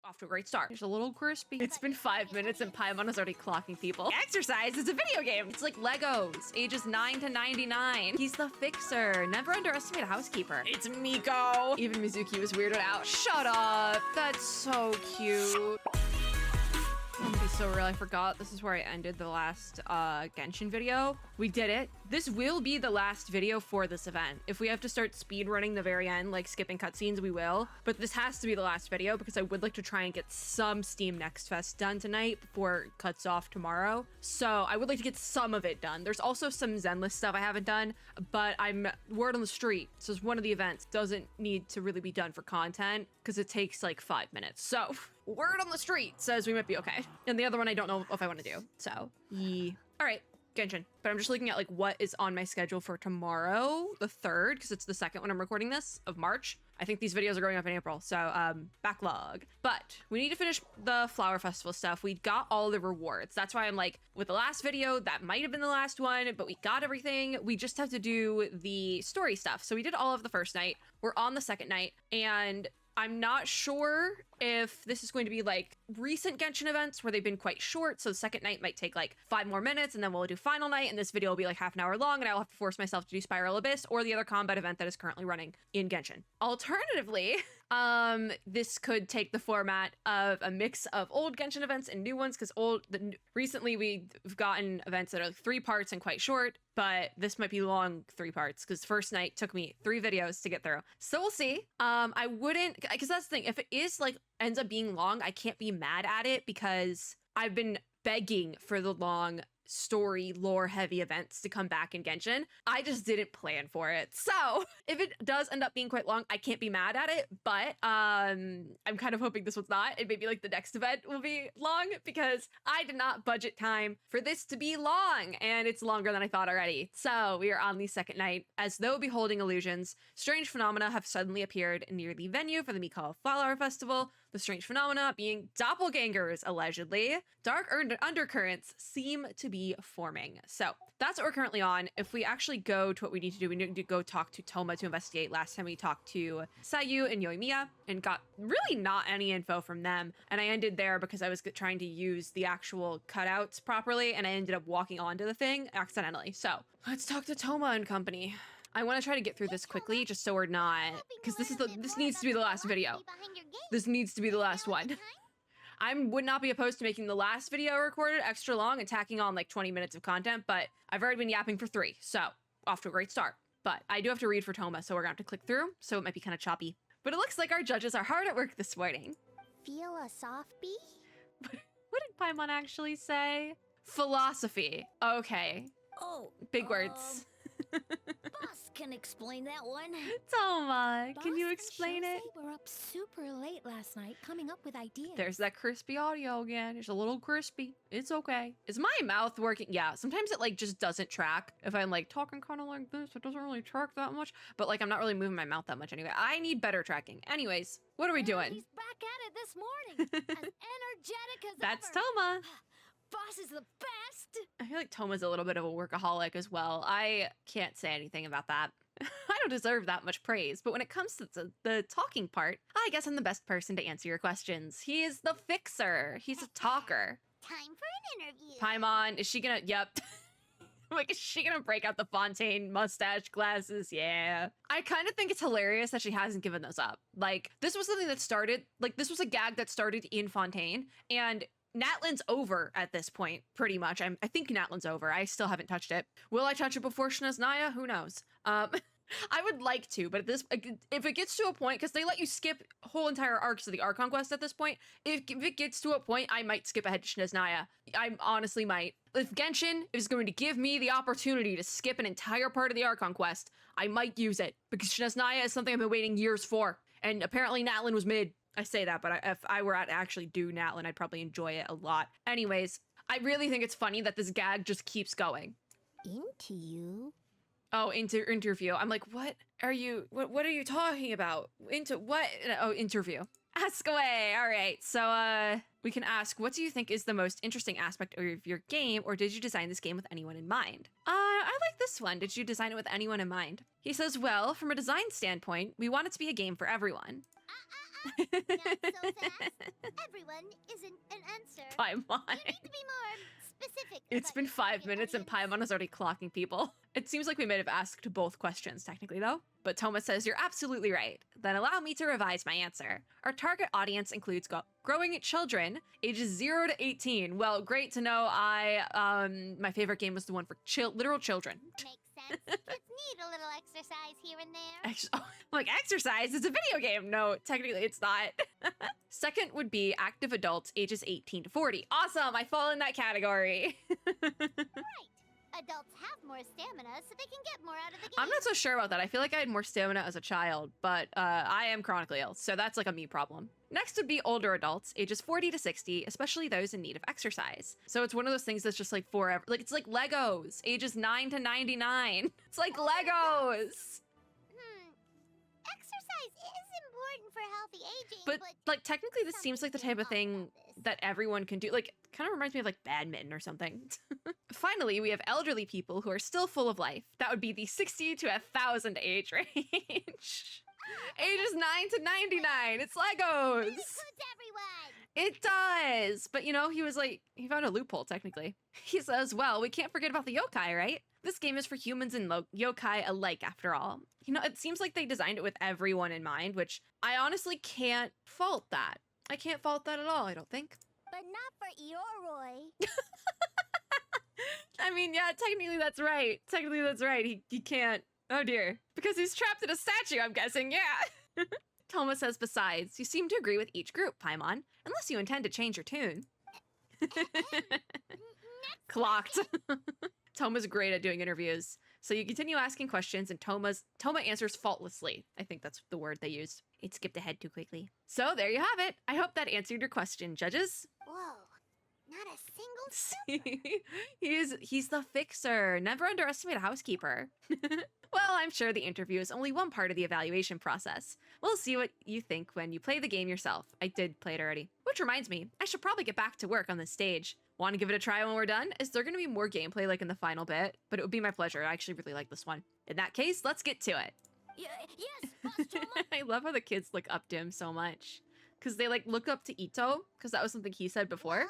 Off to a great start. There's a little crispy. It's been 5 minutes and Paimon is already clocking people. Exercise is a video game. It's like Legos, ages 9 to 99. He's the fixer. Never underestimate a housekeeper. It's Miko. Even Mizuki was weirded out. Shut up. That's so cute. I'm gonna be so real, I forgot this is where I ended the last Genshin video. We did it. This will be the last video for this event. If we have to start speed running the very end, like skipping cutscenes, we will. But this has to be the last video because I would like to try and get some Steam Next Fest done tonight before it cuts off tomorrow. So I would like to get some of it done. There's also some Zenless stuff I haven't done, but I'm word on the street. So one of the events doesn't need to really be done for content because it takes like 5 minutes. So word on the street says we might be okay. And the other one I don't know if I want to do. So, yeah. All right, Genshin. But I'm just looking at like what is on my schedule for tomorrow, the 3rd, because it's the 2nd when I'm recording this, of March. I think these videos are going up in April, so backlog. But we need to finish the Flower Festival stuff. We got all the rewards. That's why I'm like, with the last video, that might have been the last one, but we got everything. We just have to do the story stuff. So we did all of the first night. We're on the second night, and I'm not sure if this is going to be like recent Genshin events where they've been quite short. So the second night might take like 5 more minutes and then we'll do final night. And this video will be like half an hour long and I'll have to force myself to do Spiral Abyss or the other combat event that is currently running in Genshin. Alternatively, this could take the format of a mix of old Genshin events and new ones because recently we've gotten events that are like 3 parts and quite short, but this might be long 3 parts because first night took me 3 videos to get through. So we'll see. I wouldn't, because that's the thing, if it is like ends up being long, I can't be mad at it because I've been begging for the long story lore heavy events to come back in Genshin. I just didn't plan for it. So if it does end up being quite long, I can't be mad at it, but I'm kind of hoping this one's not, and maybe like the next event will be long because I did not budget time for this to be long, and it's longer than I thought already. So we are on the second night. As though beholding illusions, strange phenomena have suddenly appeared near the venue for the Mikawa Flower Festival. The strange phenomena being doppelgangers, allegedly. Dark undercurrents seem to be forming. So that's what we're currently on. If we actually go to what we need to do, we need to go talk to Toma to investigate. Last time we talked to Sayu and Yoimiya and got really not any info from them. And I ended there because I was trying to use the actual cutouts properly and I ended up walking onto the thing accidentally. So let's talk to Toma and company. I want to try to get through this quickly just so we're not, because this needs to be the last video. This needs to be the last one. I would not be opposed to making the last video recorded extra long and tacking on like 20 minutes of content, but I've already been yapping for 3, so off to a great start. But I do have to read for Toma, so we're gonna have to click through, so it might be kind of choppy. But it looks like our judges are hard at work this morning. Feel a soft bee? What did Paimon actually say? Philosophy. Okay. Oh. Big words. Boss can explain that one. Toma, can you explain it? We're up super late last night coming up with ideas. There's that crispy audio again. It's a little crispy. It's okay. Is my mouth working? Yeah, sometimes it like just doesn't track. If I'm like talking kind of like this, it doesn't really track that much. But like I'm not really moving my mouth that much anyway. I need better tracking. Anyways, what are we doing? He's back at it this morning. As energetic as That's ever. Toma. Boss is the best. I feel like Toma's a little bit of a workaholic as well. I can't say anything about that. I don't deserve that much praise, but when it comes to the talking part, I guess I'm the best person to answer your questions. He is the fixer. He's a talker. Time for an interview. Paimon, is she gonna, yep. Like, is she gonna break out the Fontaine mustache glasses? Yeah. I kind of think it's hilarious that she hasn't given those up. Like, this was something that started, like, this was a gag that started in Fontaine, and Natlan's over at this point, pretty much. I think Natlan's over. I still haven't touched it. Will I touch it before Shinaznaya? Who knows? I would like to, but if it gets to a point, because they let you skip whole entire arcs of the Archon Quest at this point, if it gets to a point, I might skip ahead to Shinaznaya. I honestly might. If Genshin is going to give me the opportunity to skip an entire part of the Archon Quest, I might use it, because Shinaznaya is something I've been waiting years for, and apparently Natlan was mid. I say that, but if I were to actually do Natlan, I'd probably enjoy it a lot. Anyways, I really think it's funny that this gag just keeps going. Into you. Oh, interview. I'm like, what are you talking about? Into what? Oh, interview. Ask away. All right. So, we can ask, what do you think is the most interesting aspect of your game, or did you design this game with anyone in mind? I like this one. Did you design it with anyone in mind? He says, well, from a design standpoint, we want it to be a game for everyone. Not so fast. sir. Paimon. You need to be more specific. It's about been your 5 target minutes and audience. Paimon is already clocking people. It seems like we might have asked both questions technically though. But Toma says you're absolutely right. Then allow me to revise my answer. Our target audience includes growing children ages 0 to 18. Well, great to know. My favorite game was the one for literal children. Makes sense. Kids need a little exercise here and there. I'm like, exercise is a video game. No, technically it's not. Second would be active adults ages 18 to 40. Awesome, I fall in that category. Right. Adults have more stamina, so they can get more out of the game. I'm not so sure about that. I feel like I had more stamina as a child, but I am chronically ill, so that's like a me problem. Next would be older adults, ages 40 to 60, especially those in need of exercise. So it's one of those things that's just like forever. Like, it's like Legos, ages 9 to 99. It's like Legos. Exercise is important for healthy aging, But like, technically this some seems like the people type of don't thing know this. that everyone can do. Like, kind of reminds me of like badminton or something. Finally, we have elderly people who are still full of life. That would be the 60 to 1,000 age range. Ages 9 to 99. It's Legos. It includes everyone. It does. But you know, he found a loophole technically. He says, well, we can't forget about the yokai, right? This game is for humans and yokai alike after all. You know, it seems like they designed it with everyone in mind, which I honestly can't fault that. I can't fault that at all, I don't think. But not for Eoroi. I mean, yeah, technically that's right. Technically that's right. He can't. Oh dear. Because he's trapped in a statue, I'm guessing, yeah. Toma says, besides, you seem to agree with each group, Paimon, unless you intend to change your tune. Clocked. Toma's great at doing interviews. So you continue asking questions and Toma answers faultlessly. I think that's the word they used. It skipped ahead too quickly. So there you have it. I hope that answered your question, judges. Whoa. Not a single He's the fixer. Never underestimate a housekeeper. Well, I'm sure the interview is only one part of the evaluation process. We'll see what you think when you play the game yourself. I did play it already. Which reminds me, I should probably get back to work on this stage. Want to give it a try when we're done? Is there going to be more gameplay like in the final bit? But it would be my pleasure. I actually really like this one. In that case, let's get to it. Yes, Boss Toma. I love how the kids look up to him so much. Because they like look up to Ito, because that was something he said before. Well,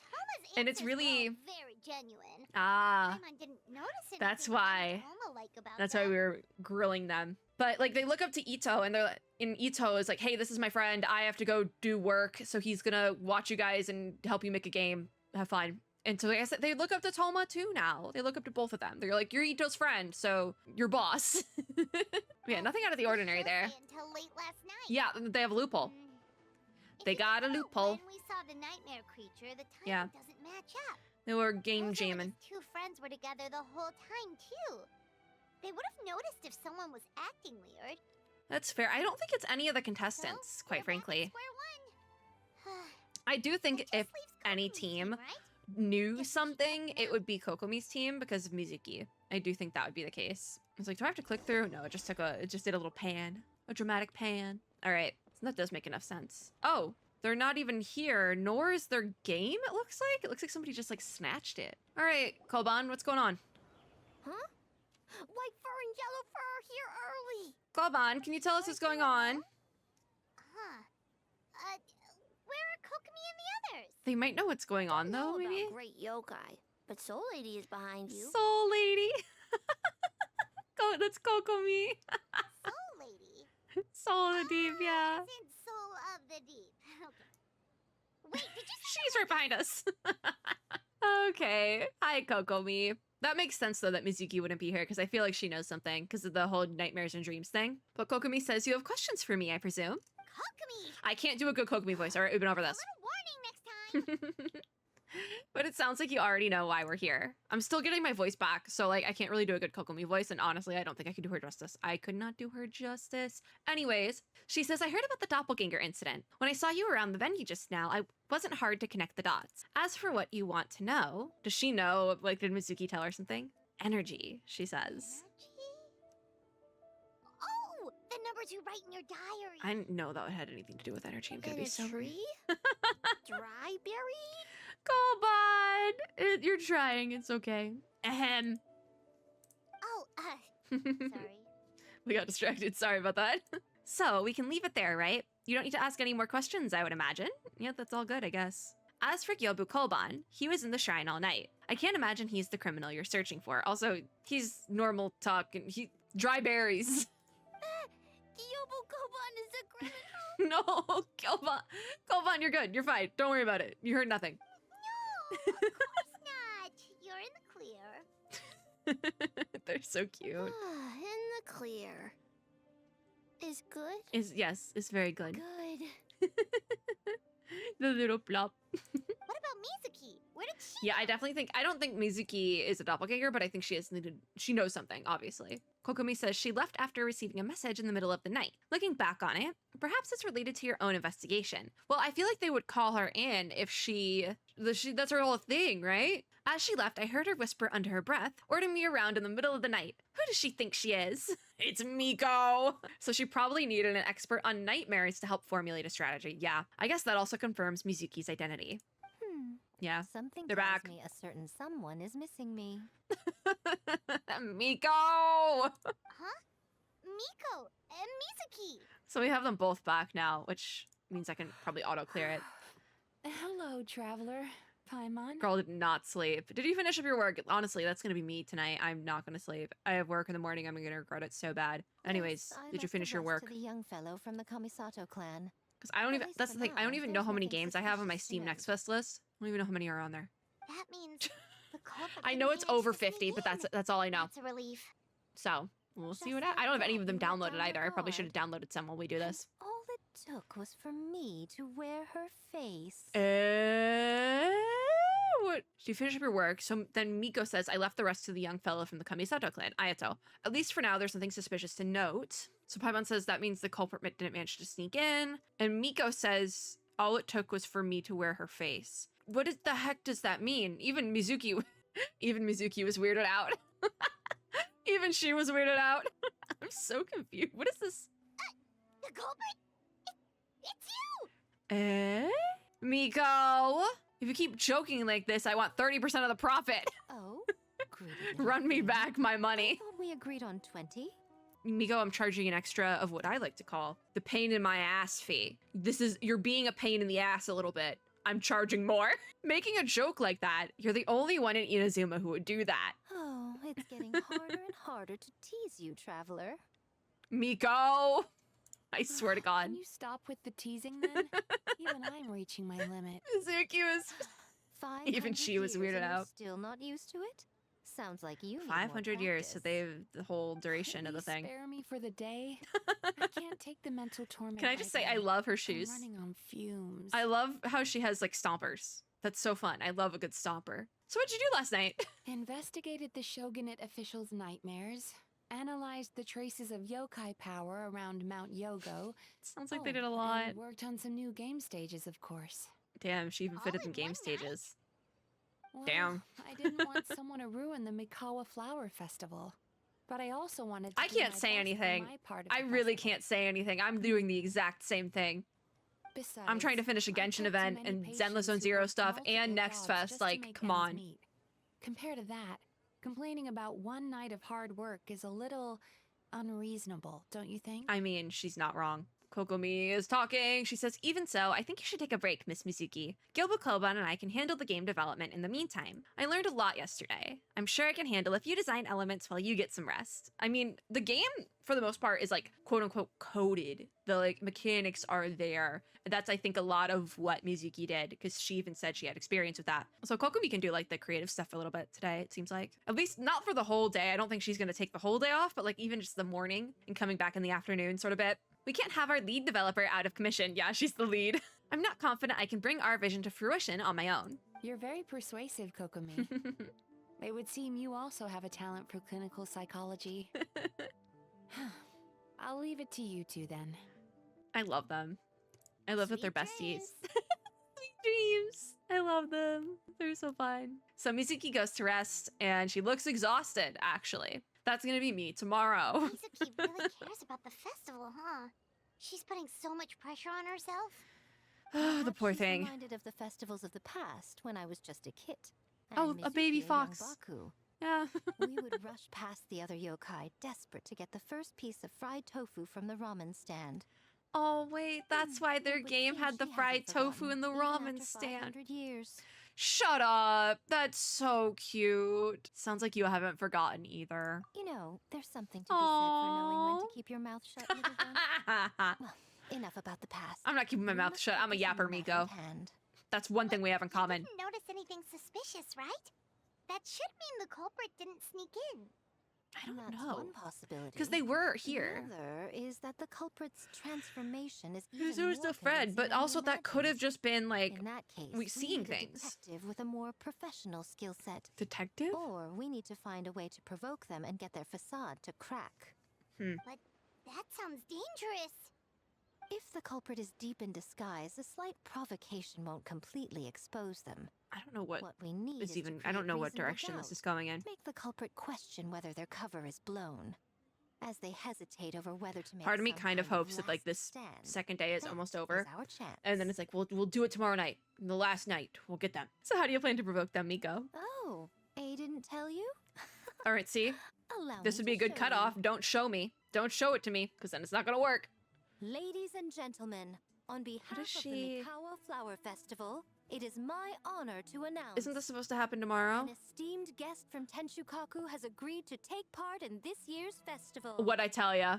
Toma's And it's answers were really- all very genuine. Ah, Paimon didn't notice anything that's why. Toma-like about that's why them. we were grilling them. But like they look up to Ito and Ito is like, hey, this is my friend. I have to go do work. So he's gonna watch you guys and help you make a game. Have fun. And so like I said, they look up to Toma too now. They look up to both of them. They're like, you're Ito's friend, so you're boss. Yeah, nothing out of the ordinary there. Until late last night. Yeah, they have a loophole. If They you got a count loophole. When we saw the nightmare creature, the timing Yeah. doesn't match up. They were game Also, jamming. his two friends were together the whole time too. They would have noticed if someone was acting weird. That's fair. I don't think it's any of the So, contestants, we're quite back at frankly. square one. I do That think just if leaves any Kokomi's team right? knew Guess we should something, check it it would be Kokomi's team because of Mizuki. I do think that would be the case. I was like, do I have to click through? No, it just did a little pan. A dramatic pan. All right, so that does make enough sense. Oh, they're not even here, nor is their game, it looks like. It looks like somebody just like snatched it. All right, Koban, what's going on? Huh? White fur and yellow fur are here early. Koban, can you tell us what's going on? Huh. Where are Kokomi and the others? They might know what's going on though, know maybe? about Great Yokai, but Soul Lady is behind you. Soul Lady. That's Kokomi. Soul Lady. Soul the Deep, yeah. As in Soul of the Deep. Okay. Wait, did you say She's right behind us. Okay. Hi, Kokomi. That makes sense, though, that Mizuki wouldn't be here, because I feel like she knows something, because of the whole nightmares and dreams thing. But Kokomi says you have questions for me, I presume? Kokomi? I can't do a good Kokomi voice. All right, we've been over A this. little warning next time. But it sounds like you already know why we're here. I'm still getting my voice back, so, like, I can't really do a good Kokomi voice, and honestly, I don't think I could do her justice. I could not do her justice. Anyways, she says, I heard about the doppelganger incident. When I saw you around the venue just now, I wasn't hard to connect the dots. As for what you want to know, does she know, like, did Mizuki tell her something? Energy, she says. Energy? Oh, the numbers you write in your diary. I didn't know that had anything to do with energy. I'm gonna In be a so rude. tree? Dry berry? Koban! You're trying, it's okay. Ahem. Oh, sorry. We got distracted, sorry about that. So, we can leave it there, right? You don't need to ask any more questions, I would imagine. Yeah, that's all good, I guess. As for Gyobu Kolban, he was in the shrine all night. I can't imagine he's the criminal you're searching for. Also, he's normal talk and dry berries. Gyobu Koban is a criminal. No, Kolban, you're good. You're fine. Don't worry about it. You heard nothing. No, of course not. You're in the clear. They're so cute. In the clear. Is good? Yes, it's very good. Good. The little plop. What about Mizuki? Where did she Yeah, I don't think Mizuki is a doppelganger, but I think she knows something, obviously. Kokomi says she left after receiving a message in the middle of the night. Looking back on it, perhaps it's related to your own investigation. Well, I feel like they would call her in if that's her whole thing, right? As she left, I heard her whisper under her breath, ordering me around in the middle of the night. Who does she think she is? It's Miko! So she probably needed an expert on nightmares to help formulate a strategy. Yeah, I guess that also confirms Mizuki's identity. Yeah, Something they're tells back. me a certain someone is missing me. Miko! Huh? Miko and Mizuki. So we have them both back now, which means I can probably auto-clear it. Hello, traveler. Paimon. Girl did not sleep. Did you finish up your work? Honestly, that's gonna be me tonight. I'm not gonna sleep. I have work in the morning. I'm gonna regret it so bad. Anyways, Yes, I did you left finish the your rest work? To the young fellow from the Kamisato clan. Because I don't At even, least that's for the thing, I don't now, even know there's how many nothing games I have on my suspicious to Steam note. Next Fest list. I don't even know how many are on there. That means the culprit. I know didn't it's manage over to sneak 50, but in. that's all I know. That's a relief. So, we'll see Just what like I don't have any that, of them you let downloaded down either. your I probably should have guard. downloaded some while we do this. All it took was for me to wear her face. What? So you finish up your work. So then Miko says, I left the rest to the young fellow from the Kamisato clan, Ayato. At least for now, there's nothing suspicious to note. So Paimon says that means the culprit didn't manage to sneak in. And Miko says, all it took was for me to wear her face. What the heck does that mean? Even Mizuki was weirded out. Even she was weirded out. I'm so confused. What is this? The culprit? It's you! Miko! If you keep joking like this, I want 30% of the profit. Oh, greedy little Run me thing. back my I money. thought we agreed on 20. Miko, I'm charging an extra of what I like to call the pain in my ass fee. You're being a pain in the ass a little bit. I'm charging more. Making a joke like that, you're the only one in Inazuma who would do that. Oh, it's getting harder and harder to tease you, traveler. Miko! I swear to God. Can you stop with the teasing then? Even I'm reaching my limit. Mizuki was 500 Even she was years weirded and you're out. Still not used to it? Sounds like you need more 500 years, so practice. they have the whole duration of the Please thing. Spare me for the day. I can't take the mental torment. Can I just say, right I now. love her I'm shoes. running on fumes. I love how she has like stompers. That's so fun. I love a good stomper. So what'd you do last night? Investigated the shogunate officials' nightmares. Analyzed the traces of yokai power around Mount Yogo. Sounds like they did a lot. And worked on some new game stages, of course. Damn, she even All fitted in in game one night? stages. Well, Damn. I didn't want someone to ruin the Mikawa Flower Festival. But I also wanted to I do can't my say best for anything. my part of I the really festival. can't say anything. I'm doing the exact same thing. Besides, I'm trying to finish a I've got Genshin too event many and patients Zenless Zone who Zero work stuff multiple and Next jobs Fest. just to Like, make come ends on. meet. Compared to that, complaining about one night of hard work is a little unreasonable, don't you think? I mean, she's not wrong. Kokomi is talking. She says, even so, I think you should take a break, Miss Mizuki. Gilbo Koban and I can handle the game development in the meantime. I learned a lot yesterday. I'm sure I can handle a few design elements while you get some rest. I mean, the game, for the most part, is like, quote unquote, coded. The like mechanics are there. That's, I think, a lot of what Mizuki did, because she even said she had experience with that. So Kokomi can do like the creative stuff a little bit today, it seems like. At least not for the whole day. I don't think she's going to take the whole day off, but like even just the morning and coming back in the afternoon sort of bit. We can't have our lead developer out of commission. Yeah, she's the lead. I'm not confident I can bring our vision to fruition on my own. You're very persuasive, Kokomi. It would seem you also have a talent for clinical psychology. I'll leave it to you two then. I love them. I love that they're Sweet besties. dreams. Sweet dreams. I love them. They're so fun. So Mizuki goes to rest and she looks exhausted, actually. That's gonna be me tomorrow. Mizuki really cares about the festival, huh? She's putting so much pressure on herself. Oh, the Perhaps poor she's thing. reminded of the festivals of the past when I was just a kid. Oh, and a baby Mizuki young fox. Baku. Yeah. We would rush past the other yokai, desperate to get the first piece of fried tofu from the ramen stand. Oh, wait, that's why their It would game seem had the she fried hasn't tofu forgotten, in the even ramen after stand. 500 years. Shut up. That's so cute. Sounds like you haven't forgotten either. You know, there's something to be said for knowing when Aww. to keep your mouth shut, little one. Well, enough about the past. I'm not keeping my We mouth must shut. I'm a focus on yapper, the matter Miko. at hand. That's one thing we have in You common. didn't notice anything suspicious, right? That should mean the culprit didn't sneak in. I don't That's know. one possibility. Because they were here. Another is that the culprit's transformation is Who's even who's more the friend? convincing But than also we that could have imagined. just been like In that case, we seeing need a things. detective with a more professional skill set. Detective? Or we need to find a way to provoke them and get their facade to crack. But that sounds dangerous. If the culprit is deep in disguise, a slight provocation won't completely expose them. I don't know what What we need is is to even. I don't create know what reasonable direction this doubt. is going in. Make the culprit question whether their cover is blown. As they hesitate over whether to make Part of me some kind of hopes that like last this stand, second day is that almost is over, our chance. and then it's like we'll do it tomorrow night. The last night we'll get them. So how do you plan to provoke them, Miko? Oh, A didn't tell you? All right, see, Allow this me would be a to good show cutoff. you. Don't show me. Don't show it to me, because then it's not gonna work. Ladies and gentlemen, on behalf is of she- the Mikawa Flower Festival, it is my honor to announce Isn't this supposed to happen tomorrow? an esteemed guest from Tenshukaku has agreed to take part in this year's festival. What I tell ya?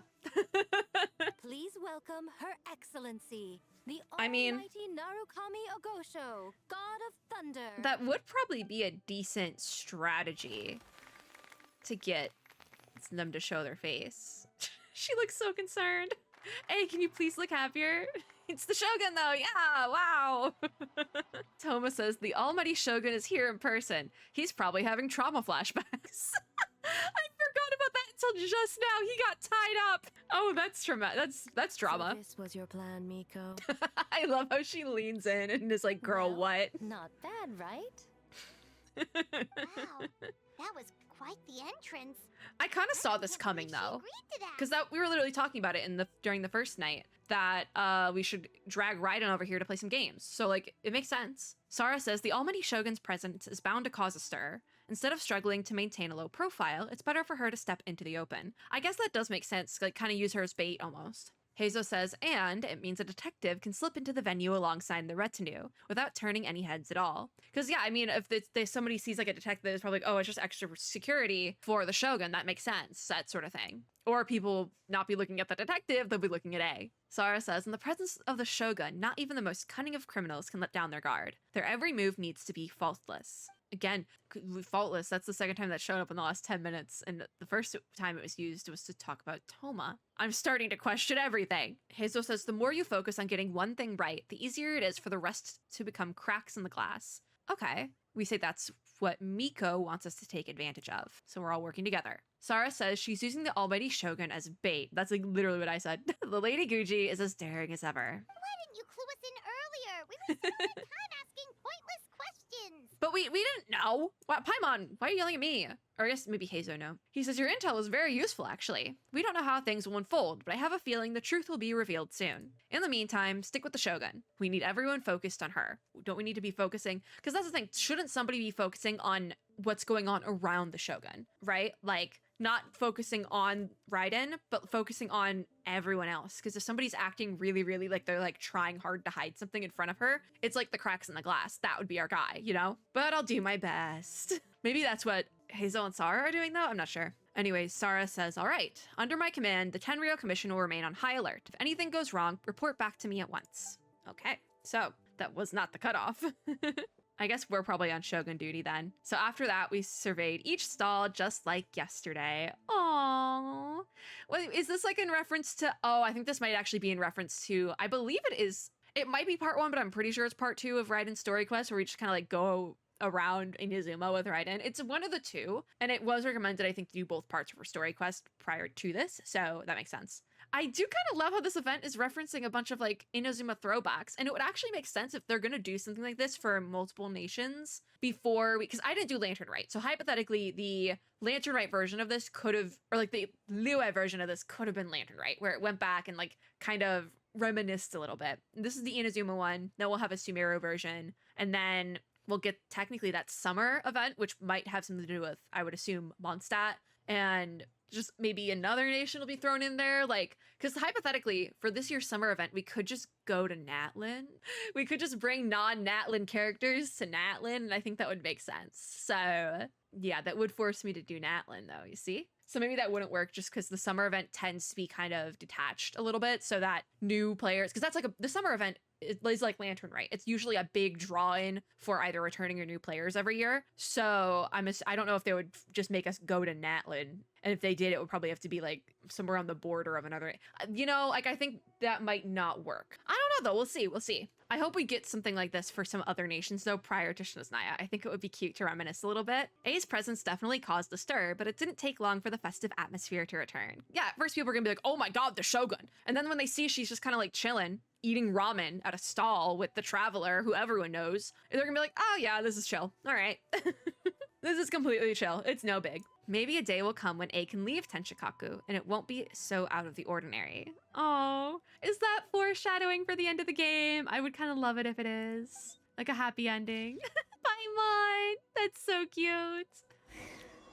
Please welcome Her Excellency, the I mean- Almighty Narukami Ogosho, God of Thunder. That would probably be a decent strategy to get them to show their face. She looks so concerned. Hey, can you please look happier? It's the Shogun though, yeah, wow. Toma says, the almighty Shogun is here in person. He's probably having trauma flashbacks. I forgot about that until just now. He got tied up. Oh, that's dramatic. That's drama. So this was your plan, Miko. I love how she leans in and is like, girl, Well, what? Not bad, right? Wow, that was quite the entrance. I kind of I saw can't this believe coming she though. agreed to that. Because that we were literally talking about it in the during the first night that we should drag Raiden over here to play some games. So like it makes sense. Sara says the Almighty Shogun's presence is bound to cause a stir. Instead of struggling to maintain a low profile, it's better for her to step into the open. I guess that does make sense, like kind of use her as bait almost. Heizo says, and it means a detective can slip into the venue alongside the retinue without turning any heads at all. Because yeah, I mean, if somebody sees like a detective, it's probably like, oh, it's just extra security for the Shogun. That makes sense, that sort of thing. Or people will not be looking at the detective, they'll be looking at A. Sara says, in the presence of the Shogun, not even the most cunning of criminals can let down their guard. Their every move needs to be faultless. Again, faultless, that's the second time that showed up in the last 10 minutes, and the first time it was used was to talk about Toma. I'm starting to question everything. Heizo says the more you focus on getting one thing right, the easier it is for the rest to become cracks in the glass. Okay, we say that's what Miko wants us to take advantage of, so we're all working together. Sara says she's using the Almighty Shogun as bait. That's like literally what I said. The Lady Guji is as daring as ever. Why didn't you clue us in earlier? We wasted all our time asking pointless questions. But we didn't know. What, Paimon, why are you yelling at me? Or I guess maybe Heizo no. He says your intel is very useful actually. We don't know how things will unfold, but I have a feeling the truth will be revealed soon. In the meantime, stick with the Shogun. We need everyone focused on her. Don't we need to be focusing? Because that's the thing, shouldn't somebody be focusing on what's going on around the Shogun, right? Like, not focusing on Raiden, but focusing on everyone else. Because if somebody's acting really, really like they're like trying hard to hide something in front of her, it's like the cracks in the glass. That would be our guy, you know? But I'll do my best. Maybe that's what Hazel and Sara are doing though? I'm not sure. Anyways, Sara says, all right, under my command, the Tenryou Commission will remain on high alert. If anything goes wrong, report back to me at once. Okay, so that was not the cutoff. I guess we're probably on Shogun duty then. So after that, we surveyed each stall just like yesterday. Aww. Wait, is this like in reference to, oh, I think this might actually be in reference to, I believe it is, it might be part 1, but I'm pretty sure it's part 2 of Raiden's story quest where we just kind of like go around Inazuma with Raiden. It's one of the two, and it was recommended, I think, to do both parts for story quest prior to this, so that makes sense. I do kind of love how this event is referencing a bunch of like Inazuma throwbacks, and it would actually make sense if they're gonna do something like this for multiple nations before because I didn't do Lantern Rite, so hypothetically the Lantern Rite version of this could have, or like the Liyue version of this could have been Lantern Rite, where it went back and like kind of reminisced a little bit. This is the Inazuma one, then we'll have a Sumeru version, and then we'll get technically that summer event, which might have something to do with, I would assume, Mondstadt. And just maybe another nation will be thrown in there. Like, because hypothetically, for this year's summer event, we could just go to Natlin. We could just bring non-Natlin characters to Natlin, and I think that would make sense. So yeah, that would force me to do Natlin though, you see? So maybe that wouldn't work just because the summer event tends to be kind of detached a little bit so that new players, because that's like the summer event is like Lantern, right? It's usually a big draw-in for either returning or new players every year. So I don't know if they would just make us go to Natlin. And if they did, it would probably have to be like somewhere on the border of another, you know, like I think that might not work. I don't know though, we'll see, we'll see. I hope we get something like this for some other nations though prior to Shinaznaya. I think it would be cute to reminisce a little bit. A's presence definitely caused a stir, but it didn't take long for the festive atmosphere to return. Yeah, at first people are gonna be like, oh my god, the Shogun. And then when they see she's just kind of like chilling, eating ramen at a stall with the traveler who everyone knows, they're gonna be like, oh yeah, this is chill. All right. This is completely chill. It's no big. Maybe a day will come when A can leave Tenshikaku and it won't be so out of the ordinary. Oh, is that foreshadowing for the end of the game? I would kind of love it if it is. Like a happy ending. Paimon! That's so cute.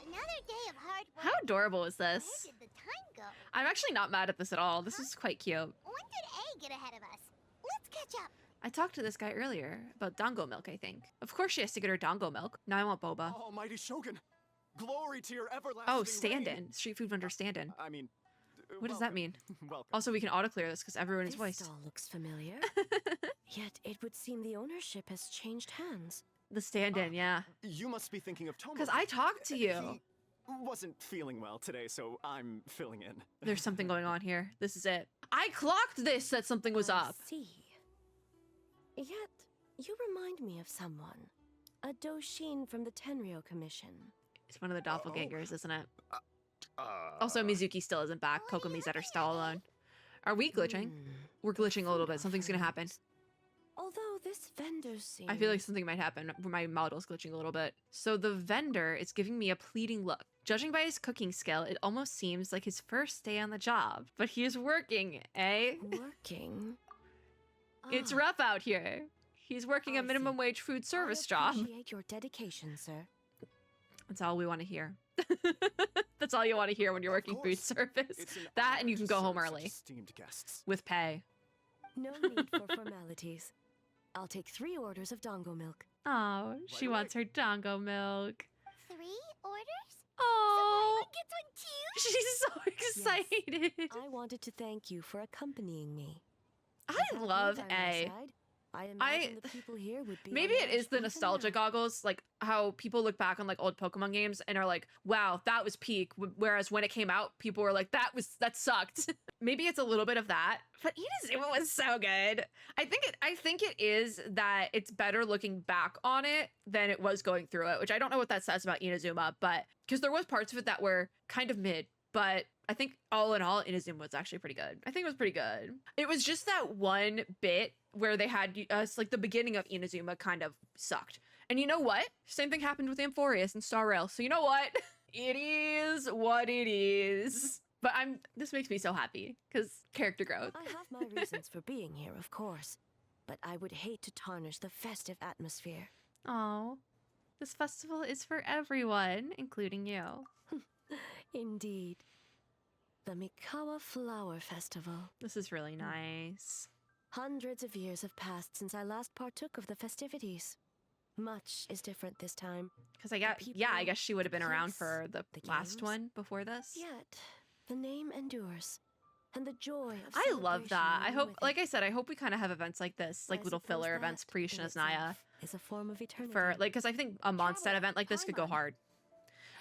Another day of hard work. How adorable is this? Where did the time go? I'm actually not mad at this at all. This is quite cute. When did A get ahead of us? Let's catch up. I talked to this guy earlier about dango milk, I think. Of course she has to get her dango milk. Now I want boba. Almighty Shogun, glory to your everlasting Oh, reign. stand-in. Street food vendor stand-in. I mean, What does that mean? Welcome. Also, we can auto-clear this because everyone is This voiced. doll looks familiar. Yet it would seem the ownership has changed hands. The stand-in, yeah. You must be thinking of Tomo. Because I talked to you. He wasn't feeling well today, so I'm filling in. There's something going on here. This is it. I clocked this that something was I up. see. Yet you remind me of someone. A Doshin from the Tenryo Commission. It's one of the doppelgangers, isn't it? Uh, Also, Mizuki still isn't back. Kokomi's at her stall alone. Are we glitching? We're glitching a little bit. Something's gonna happen. Although this vendor seems... I feel like something might happen. My model's glitching a little bit. So the vendor is giving me a pleading look. Judging by his cooking skill, it almost seems like his first day on the job. But he is working, eh? Working? It's Ah, rough out here. He's working I a minimum see. wage food I service job. appreciate your dedication, sir. That's all we want to hear. That's all you want to hear when you're working food course. service. It's an That honor and you can to go serve home such early. esteemed guests. With pay. No need for formalities. I'll take 3 orders of dongo milk. Oh, she away. wants her dango milk. 3 orders? Oh, Paimon gets one too? she's so excited. I wanted to thank you for accompanying me. I With that love by my A. side, I imagine the people here would be Maybe on it is edge the even nostalgia now. goggles, like how people look back on like old Pokemon games and are like, wow, that was peak. Whereas when it came out, people were like, that sucked. Maybe it's a little bit of that. But Inazuma was so good. I think it is that it's better looking back on it than it was going through it, which I don't know what that says about Inazuma, but because there was parts of it that were kind of mid. But I think all in all, Inazuma was actually pretty good. I think it was pretty good. It was just that one bit where they had us, like the beginning of Inazuma kind of sucked. And you know what? Same thing happened with Amphorius and Star Rail. So you know what? It is what it is. But this makes me so happy because character growth. I have my reasons for being here, of course, but I would hate to tarnish the festive atmosphere. Oh, this festival is for everyone, including you. Indeed. The Mikawa Flower Festival. This is really nice. Hundreds of years have passed since I last partook of the festivities. Much is different this time. Because I guess she would have been around place, for the the last games. one before this. Yet, the name endures. And the joy of I love celebration that. I along hope, with it. like I said, I hope we kind of have events like this, like I little suppose filler that, events pre in Shinaznaya itself, is a form of eternity. for like, because I think a Mondstadt event like this could go hard.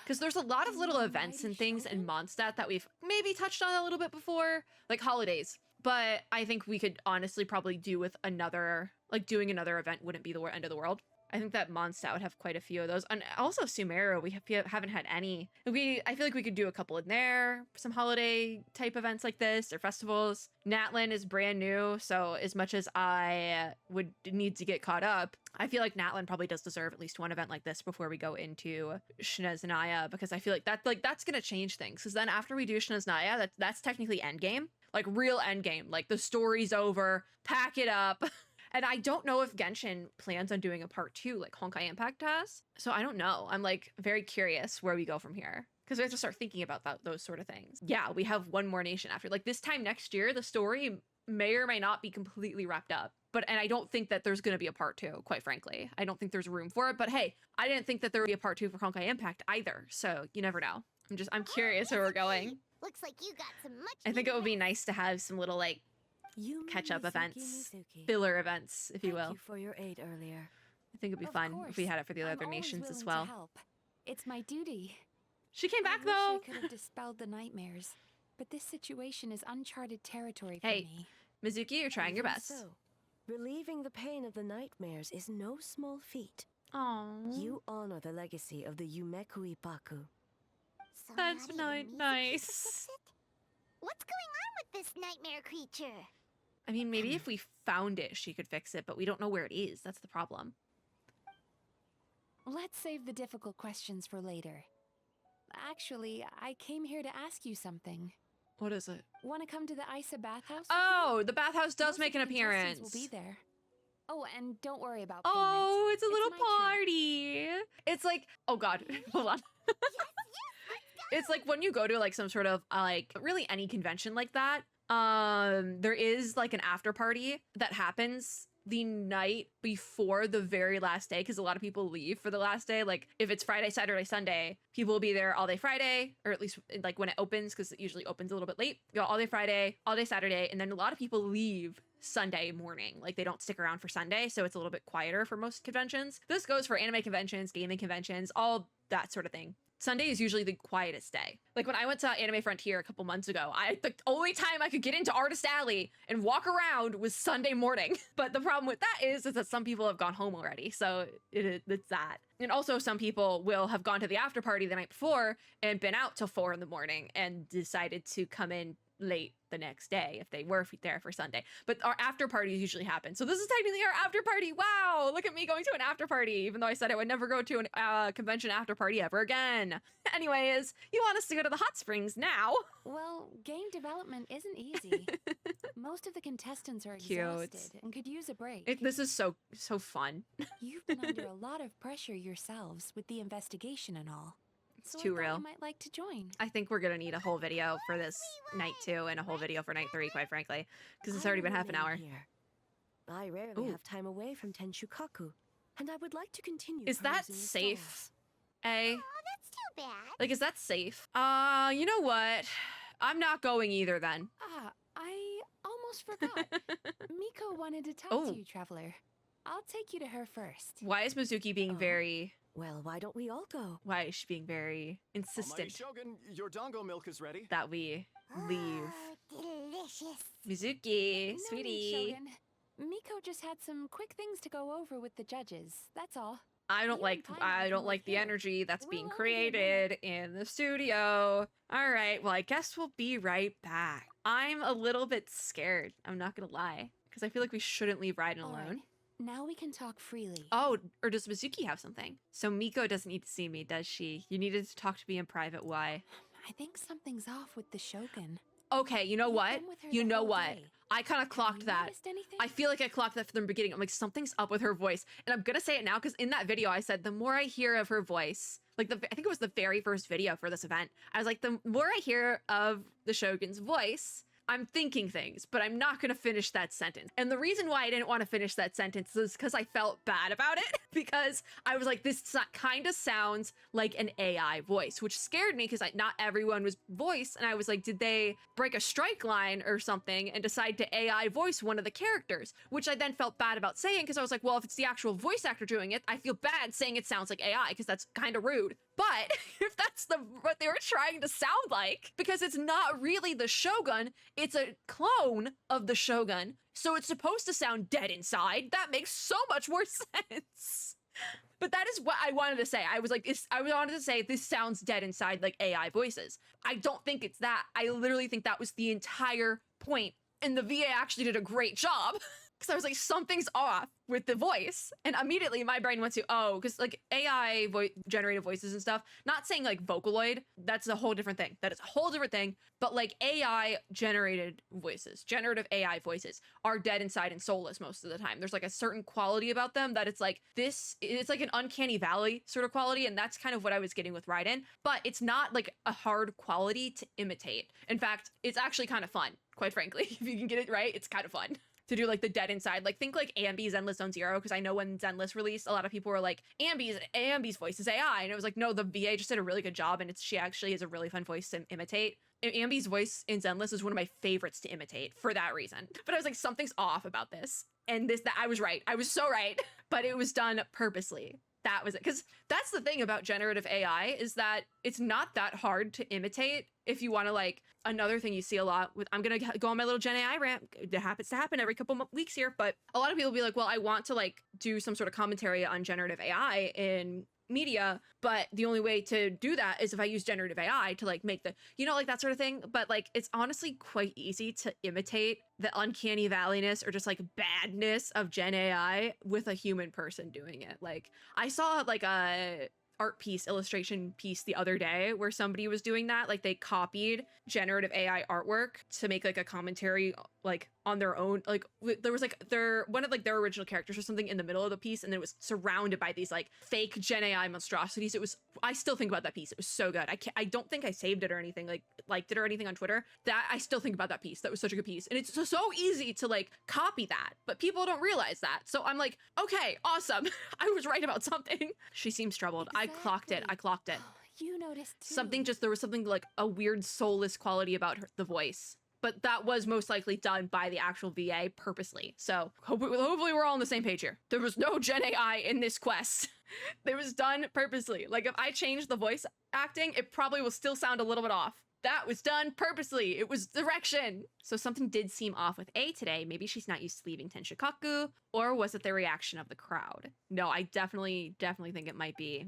Because there's a lot of little events and things in Mondstadt that we've maybe touched on a little bit before, like holidays. But I think we could honestly probably do with another, like doing another event wouldn't be the end of the world. I think that Mondstadt would have quite a few of those. And also Sumeru, we haven't had any. I feel like we could do a couple in there, some holiday type events like this or festivals. Natlin is brand new, so as much as I would need to get caught up, I feel like Natlin probably does deserve at least one event like this before we go into Shinaznaya, because I feel like that's gonna change things. Because then after we do Shinaznaya, that's technically endgame, like real endgame. Like the story's over, pack it up. And I don't know if Genshin plans on doing a part 2 like Honkai Impact has. So I don't know. I'm like very curious where we go from here. because we have to start thinking about those sort of things. Yeah, we have one more nation after. Like, this time next year, the story may or may not be completely wrapped up. And I don't think that there's going to be a part 2, quite frankly. I don't think there's room for it. But hey, I didn't think that there would be a part 2 for Honkai Impact either. So you never know. I'm curious where we're going. Looks like you got some much. I think it would be nice to have some little, like, catch-up events, filler events, if you will. Thank you for your aid earlier. I think it'd be fun if we had it for the other nations as well. Help. It's my duty. She came back, I though. wish I could have dispelled the nightmares, but this situation is uncharted territory for Hey, me. Mizuki, you're trying your Even best. So, relieving the pain of the nightmares is no small feat. Aww. You honor the legacy of the Yumeku Ippaku. So That's not even nice. Mizuki to fix it? What's going on with this nightmare creature? I mean, maybe if we found it, she could fix it, but we don't know where it is. That's the problem. Let's save the difficult questions for later. Actually, I came here to ask you something. What is it? Want to come to the Isa bathhouse? Oh, the bathhouse does Most make of an the contestants appearance. Will be there. Oh, and don't worry about Oh, payment. it's a little my treat. party. It's like, oh God, hold on. It's like when you go to like some sort of like really any convention like that, there is like an after party that happens the night before the very last day, because a lot of people leave for the last day. Like if it's Friday, Saturday, Sunday, people will be there all day Friday, or at least like when it opens, because it usually opens a little bit late. You go all day Friday, all day Saturday, and then a lot of people leave Sunday morning. Like they don't stick around for Sunday, so it's a little bit quieter for most conventions. This goes for anime conventions, gaming conventions, all that sort of thing. Sunday is usually the quietest day. Like when I went to Anime Frontier a couple months ago, the only time I could get into Artist Alley and walk around was Sunday morning. But the problem with that is that some people have gone home already. So it's that. And also some people will have gone to the after party the night before and been out till 4 in the morning and decided to come in late the next day if they were there for Sunday. But our after parties usually happen. So this is technically our after party. Wow, look at me going to an after party, even though I said I would never go to a convention after party ever again. Anyways, you want us to go to the hot springs now. Well, game development isn't easy. Most of the contestants are Cute. exhausted and could use a break. This is so fun. You've been under a lot of pressure yourselves with the investigation and all. It's So I too thought real. You might like to join. I think we're gonna need a whole video for this night 2 and a whole video for night 3, quite frankly, because it's I already been will half an remain hour. Here. I rarely Ooh. have time away from Tenshukaku, and I would like to continue. Is that perusing the safe? stalls. A? Oh, that's too bad. Like, is that safe? You know what? I'm not going either then. Ah, I almost forgot. Miko wanted to talk Oh. to you, Traveler. I'll take you to her first. Why is Mizuki being Oh. very... Well, why don't we all go? Why is she being very Almighty insistent Shogun, your dango milk is ready. that we leave? Oh, delicious. Mizuki, No need, sweetie. Shogun. Miko just had some quick things to go over with the judges. That's all. I don't You like and Paimon I can don't work like the here. energy that's being We'll only be a minute. created in the studio. All right, well, I guess we'll be right back. I'm a little bit scared. I'm not gonna lie, because I feel like we shouldn't leave Raiden All right. alone. Now we can talk freely. Oh, or does Mizuki have something? So Miko doesn't need to see me, does she? You needed to talk to me in private. Why? I think something's off with the Shogun. Okay, you know You've what? been with her You the know whole what? day. I kind of Have clocked you that. noticed anything? I feel like I clocked that from the beginning. I'm like, something's up with her voice. And I'm going to say it now because in that video, I said, the more I hear of her voice, like I think it was the very first video for this event, I was like, the more I hear of the Shogun's voice, I'm thinking things, but I'm not going to finish that sentence. And the reason why I didn't want to finish that sentence is because I felt bad about it, because I was like, this kind of sounds like an AI voice, which scared me because not everyone was voiced. And I was like, did they break a strike line or something and decide to AI voice one of the characters? Which I then felt bad about saying, because I was like, well, if it's the actual voice actor doing it, I feel bad saying it sounds like AI because that's kind of rude. But if that's what they were trying to sound like, because it's not really the Shogun, it's a clone of the Shogun, so it's supposed to sound dead inside. That makes so much more sense. But that is what I wanted to say. I was like, I wanted to say this sounds dead inside like AI voices. I don't think it's that. I literally think that was the entire point. And the VA actually did a great job. because I was like, something's off with the voice. And immediately my brain went to, oh, because like AI generated voices and stuff, not saying like Vocaloid, that's a whole different thing. That is a whole different thing. But like AI generated voices, generative AI voices are dead inside and soulless most of the time. There's like a certain quality about them that it's like it's like an uncanny valley sort of quality. And that's kind of what I was getting with Raiden. But it's not like a hard quality to imitate. In fact, it's actually kind of fun, quite frankly. If you can get it right, it's kind of fun to do like the dead inside. Like think like Ambi's Endless Zone Zero, because I know when Zenless released, a lot of people were like, Ambi's voice is AI. And it was like, no, the VA just did a really good job, and she actually has a really fun voice to imitate. Ambi's voice in Zenless is one of my favorites to imitate for that reason. But I was like, something's off about this. And that I was right. I was so right. But it was done purposely. That was it. Because that's the thing about generative AI, is that it's not that hard to imitate if you want to like, another thing you see a lot with, I'm going to go on my little Gen AI rant. It happens to happen every couple weeks here, but a lot of people be like, well, I want to like do some sort of commentary on generative AI in media, but the only way to do that is if I use generative AI to like make the, you know, like that sort of thing. But like, it's honestly quite easy to imitate the uncanny valleyness or just like badness of Gen AI with a human person doing it. Like I saw like a art piece, illustration piece the other day where somebody was doing that. Like they copied generative AI artwork to make like a commentary like on their own. Like there was like one of like their original characters or something in the middle of the piece, and then it was surrounded by these like fake Gen AI monstrosities. It was, I still think about that piece. It was so good. I don't think I saved it or anything, like liked it or anything on Twitter. That I still think about that piece. That was such a good piece. And it's so easy to like copy that, but people don't realize that. So I'm like, okay, awesome. I was right about something. She seems troubled. Exactly. I clocked it. You noticed too. There was something like a weird soulless quality about the voice. But that was most likely done by the actual VA purposely. So hopefully we're all on the same page here. There was no Gen AI in this quest. It was done purposely. Like if I changed the voice acting, it probably will still sound a little bit off. That was done purposely. It was direction. So something did seem off with A today. Maybe she's not used to leaving Tenshikaku, or was it the reaction of the crowd? No, I definitely think it might be.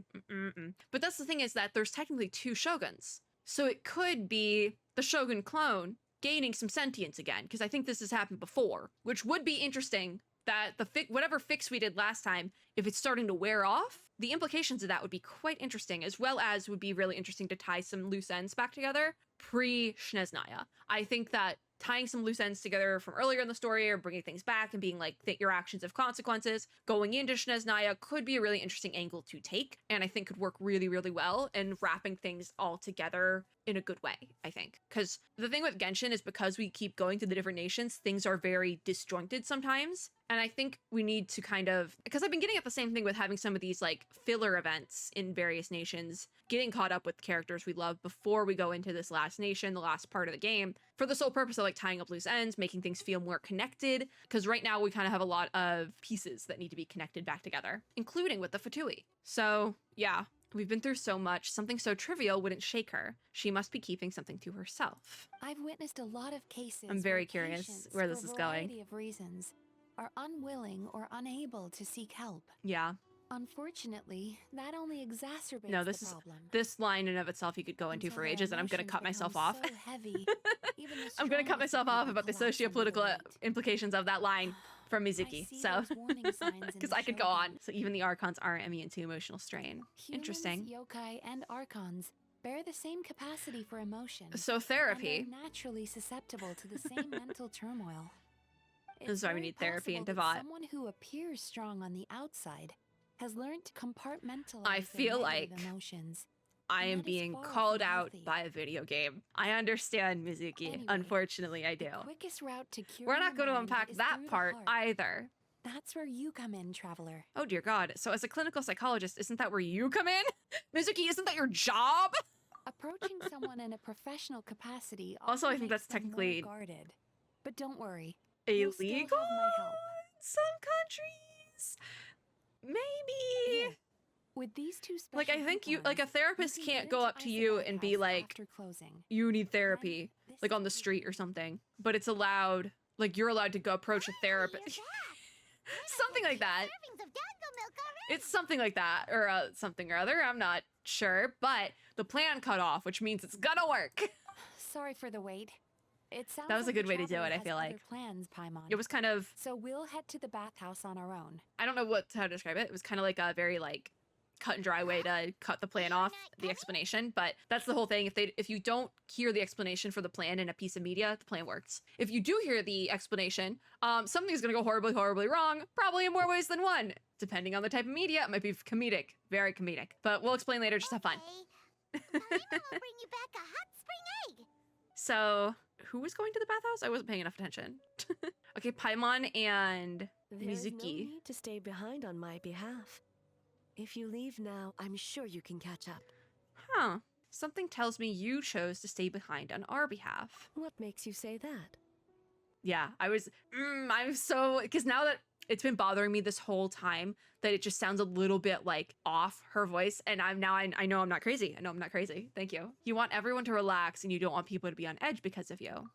But that's the thing, is that there's technically two shoguns. So it could be the shogun clone gaining some sentience again, because I think this has happened before, which would be interesting. That whatever fix we did last time, if it's starting to wear off, the implications of that would be quite interesting, as well as would be really interesting to tie some loose ends back together pre-Shneznaya. I think that tying some loose ends together from earlier in the story, or bringing things back and being like that your actions have consequences going into Shneznaya, could be a really interesting angle to take, and I think could work really, really well in wrapping things all together in a good way, I think. Because the thing with Genshin is, because we keep going to the different nations, things are very disjointed sometimes. And I think we need to kind of, because I've been getting at the same thing with having some of these like filler events in various nations, getting caught up with characters we love before we go into this last nation, the last part of the game, for the sole purpose of like tying up loose ends, making things feel more connected. Because right now we kind of have a lot of pieces that need to be connected back together, including with the Fatui. So yeah, we've been through so much. Something so trivial wouldn't shake her. She must be keeping something to herself. I've witnessed a lot of cases. I'm very where curious patients, where this for is a going. variety of reasons, are unwilling or unable to seek help. Yeah. Unfortunately, that only exacerbates No, the problem. this line in of itself you could go into Until for their ages, and I'm gonna emotions cut myself become off. so heavy, even the I'm gonna cut strongest myself off people about the collapse under the socio-political weight. implications of that line from Mizuki. see So, those warning signs in because the I could go shogun. on. So even the Archons aren't immune to emotional strain. Interesting. Humans, yokai, and archons bear the same capacity for emotion. So and therapy. are naturally susceptible to the same mental turmoil. This is why we need therapy in possible that Devat. someone who appears strong on the outside has learned to compartmentalize I their feel negative like emotions. I am that is being far called from out healthy. by a video game. I understand, Mizuki. Anyway, Unfortunately, I do. The quickest route to cure We're not the going to mind unpack is that through the part heart. either. That's where you come in, traveler. Oh dear God. So as a clinical psychologist, isn't that where you come in? Mizuki, isn't that your job? Approaching someone in a professional capacity Also, I often think makes that's them more technically guarded. But don't worry. You'll still have Illegal my help. in some countries? Maybe. Here, with these two special Like, I think coupons, like a therapist can can't get go into up to you Isobel and be House like, after closing. you need therapy, This like on the is street or something. But it's allowed, like you're allowed to go approach a therapist. You're back. Something like that. Servings of Dango milk already. It's something like that, or something or other. I'm not sure, but the plan cut off, which means it's gonna work. Sorry for the wait. It sounds That was a like the good way to do traveler it, I has feel other like. plans, Paimon. It was kind of, So we'll head to the bathhouse on our own. I don't know how to describe it. It was kind of like a very like cut and dry way to cut the plan off, the explanation, but that's the whole thing. If you don't hear the explanation for the plan in a piece of media, the plan works. If you do hear the explanation, something's gonna go horribly wrong, probably in more ways than one. Depending on the type of media, it might be comedic, very comedic. But we'll explain later, just have fun. Okay. Paimon will bring you back a hot spring egg. So, who was going to the bathhouse? I wasn't paying enough attention. Okay, Paimon and There is no Mizuki. need to stay behind on my behalf. If you leave now, I'm sure you can catch up. Huh. Something tells me you chose to stay behind on our behalf. What makes you say that? Yeah, I'm so, because now that it's been bothering me this whole time that it just sounds a little bit like off her voice, and I know I'm not crazy. I know I'm not crazy. Thank you. You want everyone to relax and you don't want people to be on edge because of you.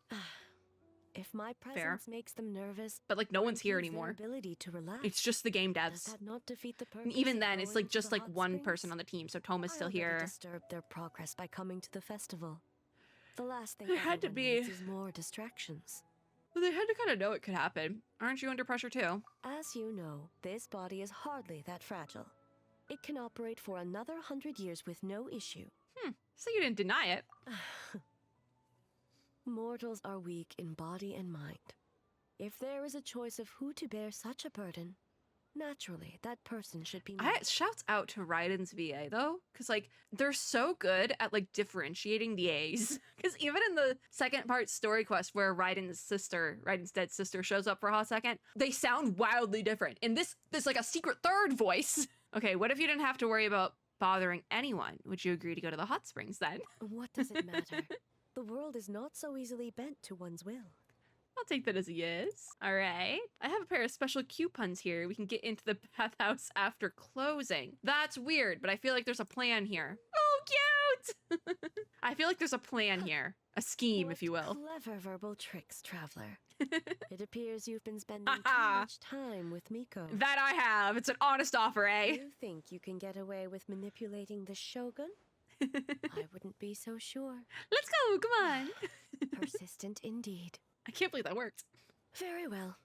If my presence makes them nervous, But like no one's here impedes their anymore. ability to relax, It's just the game does devs. that not defeat the purpose? And even of then, it's going like to just the like hot one springs? person on the team, so Toma's still I'll never here. disturb their progress by coming to the festival. The last thing There had to everyone be- needs is more distractions. Well, they had to kind of know it could happen. Aren't you under pressure too? As you know, this body is hardly that fragile. It can operate for another 100 years with no issue. So you didn't deny it. Mortals are weak in body and mind. If there is a choice of who to bear such a burden, naturally that person should be me. Shouts out to Raiden's VA though, because like they're so good at like differentiating the A's. Because even in the second part story quest where Raiden's dead sister shows up for a hot second, they sound wildly different. In this like a secret third voice. Okay, what if you didn't have to worry about bothering anyone? Would you agree to go to the hot springs then? What does it matter? The world is not so easily bent to one's will. I'll take that as a yes. All right. I have a pair of special coupons here. We can get into the bathhouse after closing. That's weird, but I feel like there's a plan here. Oh, cute! I feel like there's a plan here. A scheme, if you will. Clever verbal tricks, traveler. It appears you've been spending too Haha. much time with Miko. That I have. It's an honest offer, eh? You think you can get away with manipulating the Shogun? I wouldn't be so sure. Let's go, come on. Persistent indeed. I can't believe that worked. Very well.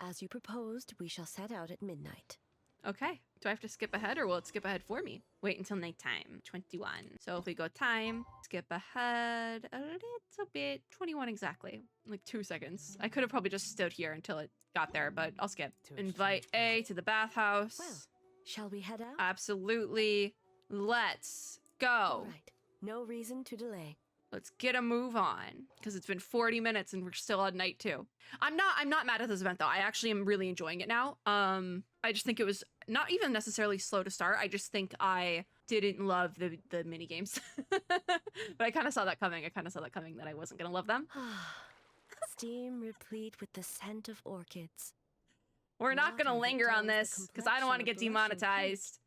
As you proposed, we shall set out at midnight. Okay. Do I have to skip ahead or will it skip ahead for me? Wait until nighttime. 21. So if we go time, skip ahead a little bit. 21 exactly. Like 2 seconds. I could have probably just stood here until it got there, but I'll skip. Invite A to the bathhouse. Well, shall we head out? Absolutely. Let's go. All right. No reason to delay. Let's get a move on, because it's been 40 minutes and we're still on night 2. I'm not mad at this event though. I actually am really enjoying it now. I just think it was not even necessarily slow to start. I just think I didn't love the mini games. But I kind of saw that coming. That I wasn't gonna love them. Steam replete with the scent of orchids. We're not gonna Water that linger on dulls the this because I don't want to get complexion of blush and demonetized.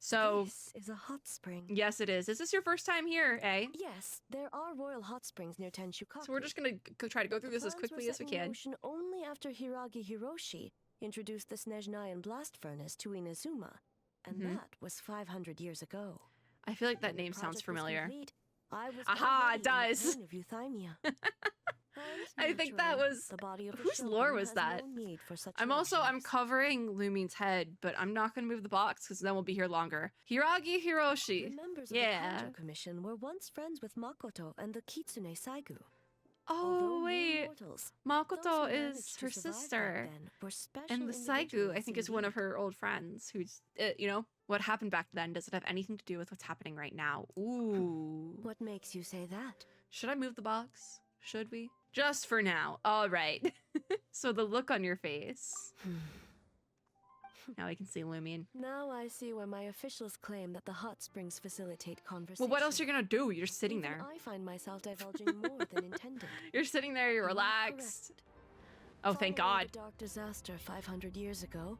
So, this is a hot spring. Yes, it is. Is this your first time here, eh? Yes, there are royal hot springs near Tenshukaku. So we're just gonna try to go through this as Plans were quickly as we set in can. motion only after Hiragi Hiroshi introduced the Snezhnayan blast furnace to Inazuma, and Mhm. that was 500 years ago. I feel like that When the name sounds project was familiar. complete, I was Aha, already it in the does. plain of Euthymia. And I think that naturally, was- the body of a whose shogun lore was has that? No need for such I'm luxuries. covering Lumine's head, but I'm not gonna move the box because then we'll be here longer. Hiragi The Hiroshi. members of Yeah. the Kanjo Commission were once friends with Makoto and the Kitsune Saigu. Oh Although mere wait, mortals, Makoto those who is managed her to survive back sister, then were special and the Saigu I individuals think is one of indeed. her old friends. Who's what happened back then? Does it have anything to do with what's happening right now? Ooh. What makes you say that? Should I move the box? Should we? Just for now. All right. So the look on your face. Now I can see Lumine. Now I see why my officials claim that the hot springs facilitate conversation. Well, what else are you gonna do? You're just sitting Even there. I find myself divulging more than intended. You're sitting there. You're You are relaxed. correct. Oh, thank Following God. the dark disaster 500 years ago,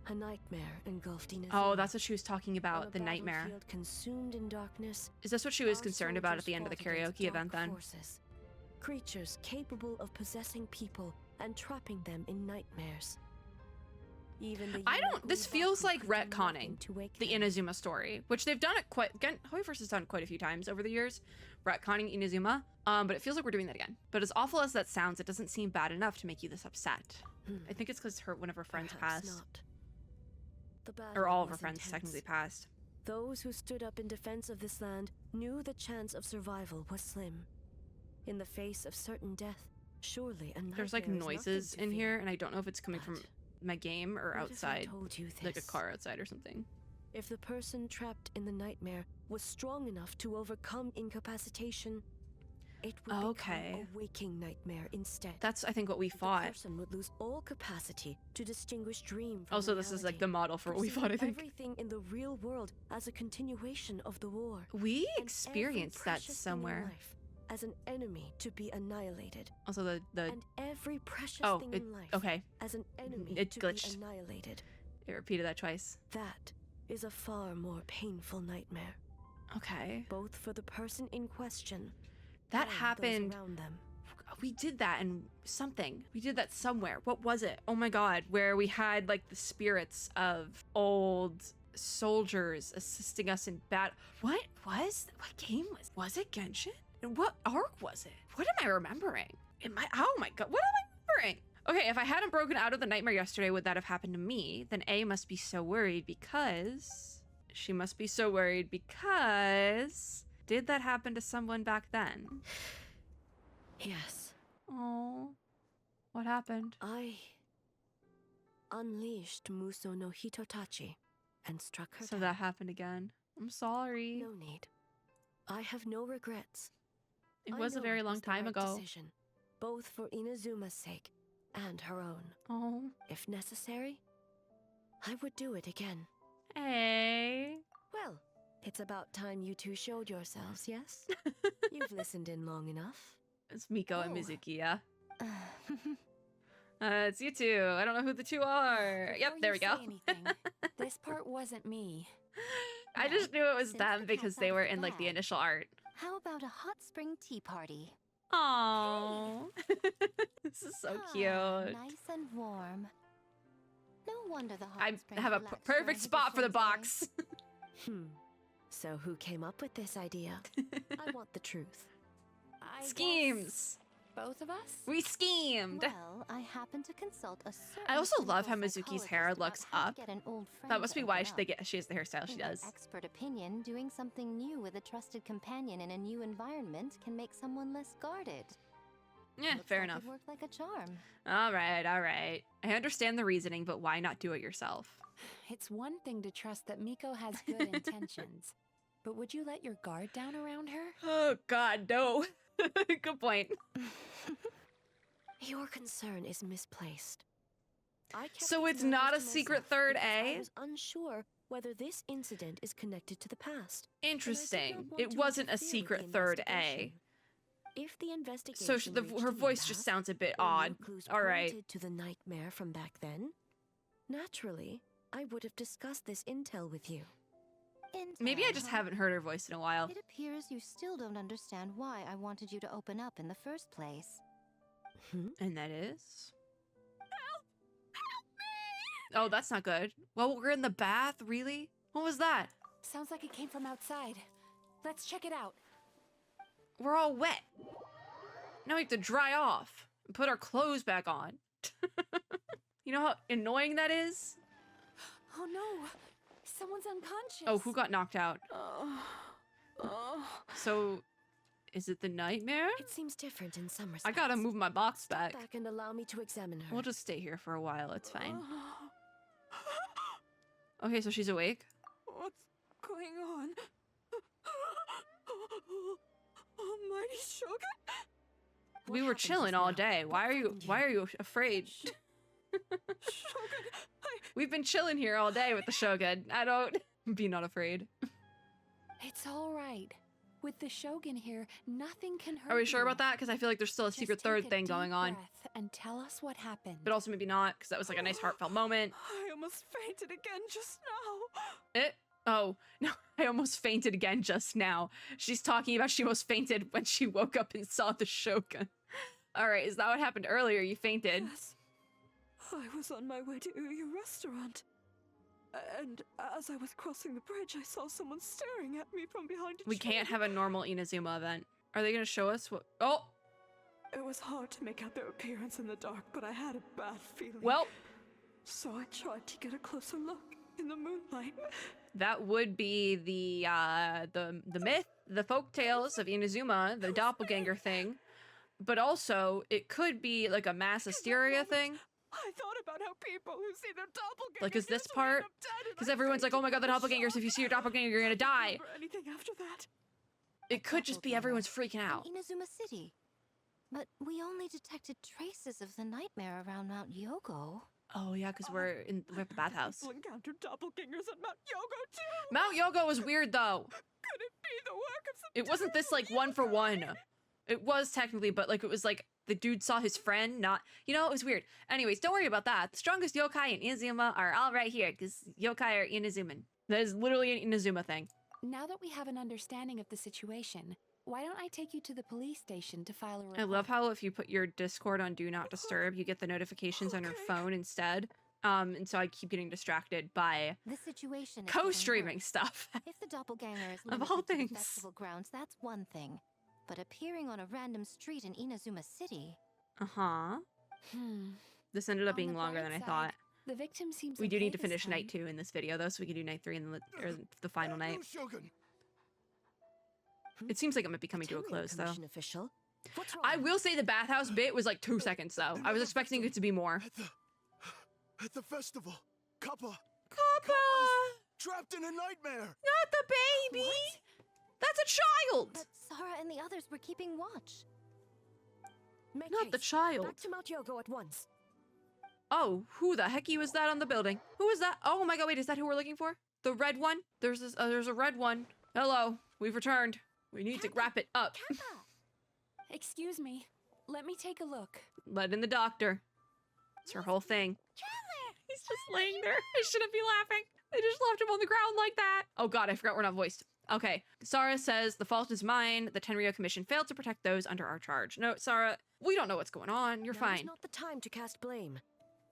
a nightmare engulfed Inazuma. Oh, that's what she was talking On about. a The nightmare. battlefield consumed in darkness. Is this what she was our concerned about at soldiers the end of the fought against karaoke dark event then? Forces, creatures capable of possessing people and trapping them in nightmares. Even the I don't. This feels like could do nothing retconning to wake the them. Inazuma story, which they've done it quite. HoYoverse has done quite a few times over the years, retconning Inazuma. But it feels like we're doing that again. But as awful as that sounds, it doesn't seem bad enough to make you this upset. I think it's because one of her friends Perhaps passed, not. The or all of battle her was friends intense. technically passed. Those who stood up in defense of this land knew the chance of survival was slim. In the face of certain death, surely a There's like nightmare is noises nothing to in fear. here, and I don't know if it's coming from But my game or what if I outside, told you like a this? car outside or something. If the person trapped in the nightmare was strong enough to overcome incapacitation, it would Okay. become a waking nightmare instead. That's I think what we The fought. person would lose all capacity to distinguish dream from Also, this is like reality, the model for what we fought. I perceiving think everything in the real world as a continuation of the war. we and every experienced that precious thing in somewhere. life as an enemy to be annihilated, Also, the and every precious oh, thing it, in life okay, as an enemy it to glitched. be annihilated. It repeated that twice. That is a far more painful nightmare, Okay, both for the person in question that and those happened. around them. We did that in something. We did that somewhere. What was it? Oh my god, where we had like the spirits of old soldiers assisting us in battle. What game was it Genshin? And what arc was it? What am I remembering? Oh my god, what am I remembering? Okay, if I hadn't broken out of the nightmare yesterday, would that have happened to me? Then A must be so worried because she must be so worried because did that happen to someone back then? Yes, Oh, what happened? I unleashed Muso no Hitotachi and struck her So down. that happened again. I'm sorry. No need. I have no regrets. It I was a know very it long was the time right ago. decision, both for Inazuma's sake and her own. Oh, If necessary, I would do it again. hey. Well, it's about time you two showed yourselves, yes? You've listened in long enough. It's Miko and Oh. Mizuki, yeah. It's you two. I don't know who the two are. Yep, Before there you we go. say anything, this part wasn't me. I just knew it was Since them the because cat's they out were of the in like the bag. initial art. How about a hot spring tea party? Oh, this is so Ah, cute. Nice and warm. No wonder the hot I springs have a relax perfect during spot for the Hibiscus box. So who came up with this idea? I want the truth. I guess Schemes. both of us? We schemed. Well, I happened to consult a certain I also love how clinical Mizuki's hair psychologist looks about how up. to get an old That friend must to be why open she has the hairstyle she In my does. expert opinion, doing something new with a trusted companion in a new environment can make someone less guarded. Yeah, Looks fair like enough. It worked like a charm. All right, all right. I understand the reasoning, but why not do it yourself? It's one thing to trust that Miko has good intentions, but would you let your guard down around her? Oh God, no. Good point. Your concern is misplaced. I kept So these it's not matters a to secret myself third because A? I was unsure whether this incident is connected to the past. and I did Interesting. not want It to wasn't a interfere with secret the third investigation. A. If the investigation So reached her the voice just impasse, sounds a bit or new odd. clues All right. pointed to the nightmare from back then, naturally, I would have discussed this intel with you. Maybe I Intel, just huh? haven't heard her voice in a while. It appears you still don't understand why I wanted you to open up in the first place. And that is? Oh, that's not good. Well, we're in the bath? Really? What was that? Sounds like it came from outside. Let's check it out. We're all wet. Now we have to dry off and put our clothes back on. You know how annoying that is? Oh no! Someone's unconscious. Oh, who got knocked out? Oh. So, is it the nightmare? It seems different in some respects. I gotta move my box back. Back and allow me to examine her. We'll just stay here for a while. It's fine. Okay, so she's awake. What's going on? Almighty Shogun? We were happened chilling just all now? day. What Why are frightened you afraid? Shogun, We've been chilling here all day with the Shogun. I don't be not afraid. It's all right. With the Shogun here, nothing can hurt Are we sure you. about that? Because I feel like there's still a Just secret take third a thing deep going on. breath and tell us what happened. But also maybe not, because that was like a nice heartfelt moment. I almost fainted again just now. Oh, no, I almost fainted again just now. She's talking about she almost fainted when she woke up and saw the Shogun. All right, is that what happened earlier? You fainted. Yes. I was on my way to your restaurant. And as I was crossing the bridge, I saw someone staring at me from behind a We tree. can't have a normal Inazuma event. Are they gonna show us what? Oh! It was hard to make out their appearance in the dark, but I had a bad feeling. Well, So I tried to get a closer look in the moonlight. that would be the myth, the folk tales of Inazuma, the doppelganger thing. But also, it could be like a mass hysteria thing. I thought about how people who see their doppelgangers Like, is this usually part? end up dead, and Because I everyone's like, fainted oh my god, the from doppelgangers, shock. if you see your doppelganger, you're gonna I die. don't remember anything after that. It could just be everyone's freaking out. In Inazuma City. But we only detected traces of the nightmare around Mount Yogo. Oh yeah, because we're at the bathhouse. People encountered doppelgangers at Mount Yogo too. Mount Yogo was weird though. Could it be the work of some It wasn't this like terrible 1 for 1. yokai? It was technically, but like it was like the dude saw his friend, not, you know, it was weird. Anyways, don't worry about that. The strongest yokai in Inazuma are all right here, because yokai are Inazuman. That is literally an Inazuma thing. Now that we have an understanding of the situation, why don't I take you to the police station to file a report? I love how if you put your Discord on Do Not Disturb, you get the notifications on your phone instead. And so I keep getting distracted by The situation is co-streaming getting stuff. worse. If the doppelganger is Of limited all to the things. festival grounds, that's one thing. But appearing on a random street in Inazuma City, Uh-huh. Hmm. This ended up On being the longer bright than I side, thought. The victim seems We do okay need to this finish time. night 2 in this video, though, so we can do night 3 and the final night. Shogun. It seems like it might be coming to a Tenryo close, though. Commission official. What's wrong? I will say the bathhouse bit was like 2 seconds, though. I was expecting it to be more. At the festival, Kappa Kappa! trapped in a nightmare. Not the baby! That's a child! but Sarah and the others were keeping watch. Make Not the haste. child. Back to Mount Yogo at once. Oh, who the hecky was that on the building? Who is that? Oh my god, wait, is that who we're looking for? The red one? There's a red one. Hello, we've returned. We need to wrap it up. Excuse me. Let me take a look. Let in the doctor. It's her whole thing. He's just laying there. I shouldn't be laughing. They just left him on the ground like that. Oh god, I forgot we're not voiced. Okay, Sarah says, the fault is mine. The Tenryo Commission failed to protect those under our charge. No, Sarah, we don't know what's going on. You're Now fine. is not the time to cast blame.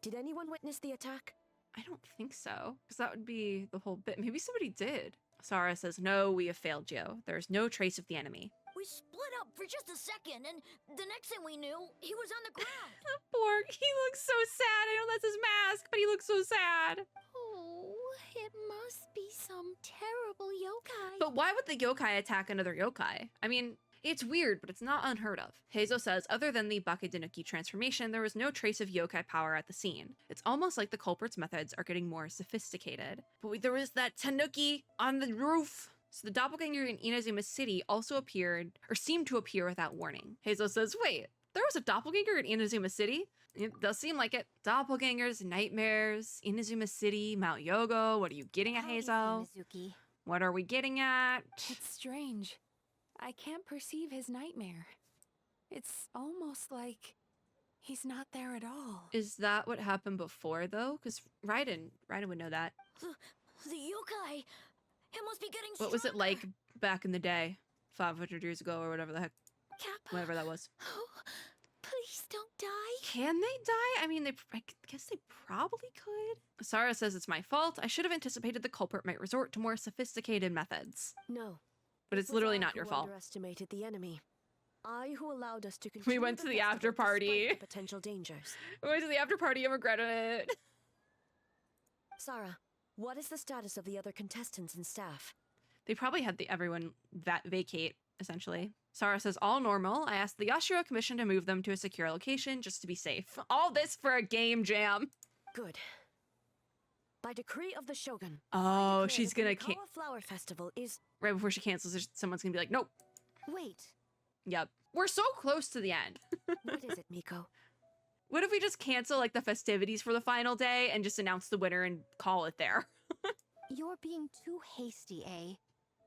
Did anyone witness the attack? I don't think so, because that would be the whole bit. Maybe somebody did. Sarah says, no, we have failed you. There's no trace of the enemy. We split up for just a second, and the next thing we knew, he was on the ground. Poor, he looks so sad. I know that's his mask, but he looks so sad. Oh, it must be some terrible yokai. But why would the yokai attack another yokai? I mean, it's weird, but it's not unheard of. Heizo says, other than the Bakedenuki transformation, there was no trace of yokai power at the scene. It's almost like the culprit's methods are getting more sophisticated. But there was that tanuki on the roof. So the doppelganger in Inazuma City also appeared, or seemed to appear without warning. Heizo says, wait, there was a doppelganger in Inazuma City? It does seem like it. Doppelgangers, nightmares, Inazuma City, Mount Yogo. What are you getting at, How easy, Heizo? Mizuki. What are we getting at? It's strange. I can't perceive his nightmare. It's almost like he's not there at all. Is that what happened before, though? Because Raiden would know that. The yokai, it must be getting What was it stronger. like back in the day? 500 years ago or whatever the heck, Kappa. whatever that was. Oh, please don't die. Can they die? I mean, I guess they probably could. Sarah says it's my fault. I should have anticipated the culprit might resort to more sophisticated methods. No. But It it's was literally I not who your fault. Underestimated the enemy. I who allowed us to continue went to the festival after party. despite the potential dangers. We went to the after party and regretted it. Sarah, what is the status of the other contestants and staff? They probably had everyone vacate, essentially. Sarah says, all normal. I asked the Yashiro Commission to move them to a secure location just to be safe. All this for a game jam. Good. By decree of the Shogun. Oh, I declare she's that the gonna Mikawa Flower Festival is right before she cancels, someone's gonna be like, nope. Wait. Yep. We're so close to the end. what is it, Miko? What if we just cancel like the festivities for the final day and just announce the winner and call it there? You're being too hasty, eh?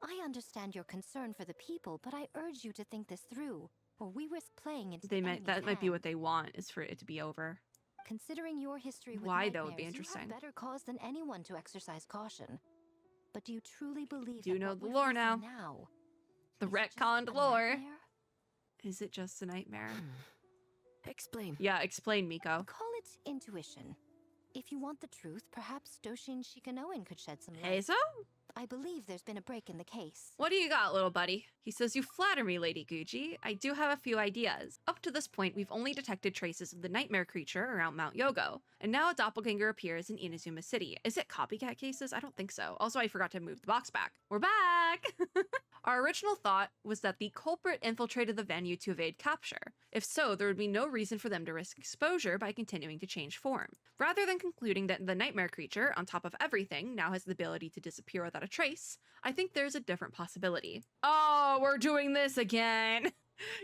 I understand your concern for the people, but I urge you to think this through, or we risk playing into They the might that enemy's might be hand. what they want, is for it to be over. Considering your history with Why, though, would be nightmares, interesting. You have better cause than anyone to exercise caution. But do you truly believe Do that know what the we're lore facing now. now The is just retconned a lore. nightmare? Is it just a nightmare? Explain. Yeah, explain, Miko. Calling it intuition. If you want the truth, perhaps Doshin Shikanoen could shed some light. Heizo? I believe there's been a break in the case. What do you got, little buddy? He says, you flatter me, Lady Gucci. I do have a few ideas. Up to this point, we've only detected traces of the nightmare creature around Mount Yogo, and now a doppelganger appears in Inazuma City. Is it copycat cases? I don't think so. Also, I forgot to move the box back. We're back! Our original thought was that the culprit infiltrated the venue to evade capture. If so, there would be no reason for them to risk exposure by continuing to change form. Rather than concluding that the nightmare creature, on top of everything, now has the ability to disappear without a trace, I think there's a different possibility. Oh, we're doing this again!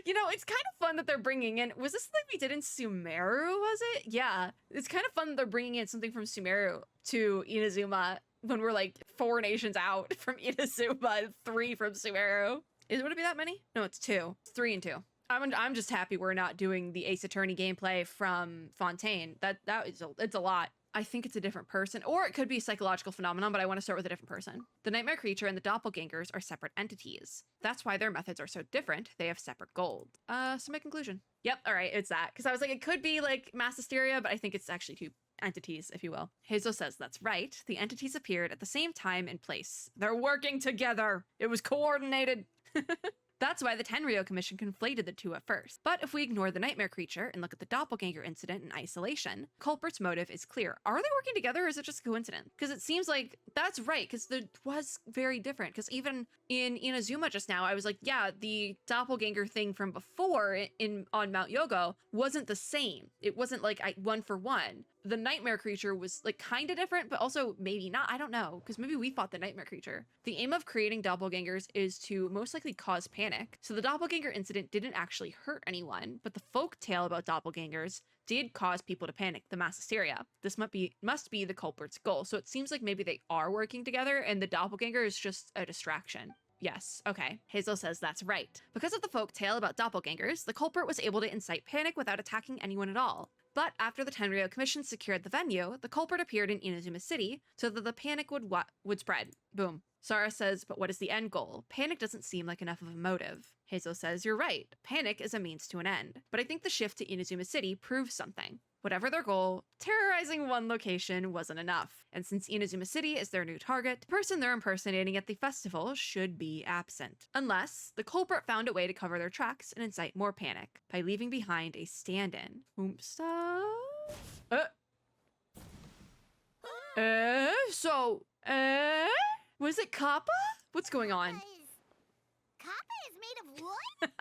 You know, it's kind of fun that they're bringing in... Was this like we did in Sumeru, was it? Yeah. It's kind of fun that they're bringing in something from Sumeru to Inazuma when we're like 4 nations out from Inazuma, 3 from Sumeru. Would it be that many? No, it's 2. It's 3 and 2. I'm just happy we're not doing the Ace Attorney gameplay from Fontaine. It's a lot. I think it's a different person, or it could be a psychological phenomenon, but I want to start with a different person. The nightmare creature and the doppelgangers are separate entities. That's why their methods are so different. They have separate goals. So my conclusion. Yep, all right, it's that. Because I was like, it could be like mass hysteria, but I think it's actually 2 entities, if you will. Heizo says that's right. The entities appeared at the same time and place. They're working together. It was coordinated. That's why the Tenryou Commission conflated the 2 at first. But if we ignore the nightmare creature and look at the doppelganger incident in isolation, culprit's motive is clear. Are they working together or is it just a coincidence? Because it seems like that's right, because it was very different. Because even in Inazuma just now, I was like, yeah, the doppelganger thing from before on Mount Yogo wasn't the same. It wasn't like 1 for 1. The nightmare creature was like kind of different, but also maybe not. I don't know, because maybe we fought the nightmare creature. The aim of creating doppelgangers is to most likely cause panic. So the doppelganger incident didn't actually hurt anyone, but the folk tale about doppelgangers did cause people to panic, the mass hysteria. This must be the culprit's goal. So it seems like maybe they are working together and the doppelganger is just a distraction. Yes, okay. Hazel says that's right. Because of the folk tale about doppelgangers, the culprit was able to incite panic without attacking anyone at all. But after the Tenryou Commission secured the venue, the culprit appeared in Inazuma City so that the panic would spread. Boom. Sara says, but what is the end goal? Panic doesn't seem like enough of a motive. Hazel says, you're right. Panic is a means to an end. But I think the shift to Inazuma City proves something. Whatever their goal, terrorizing one location wasn't enough. And since Inazuma City is their new target, the person they're impersonating at the festival should be absent. Unless the culprit found a way to cover their tracks and incite more panic by leaving behind a stand-in. Was it Kappa? What's going on? Kappa is made of wood?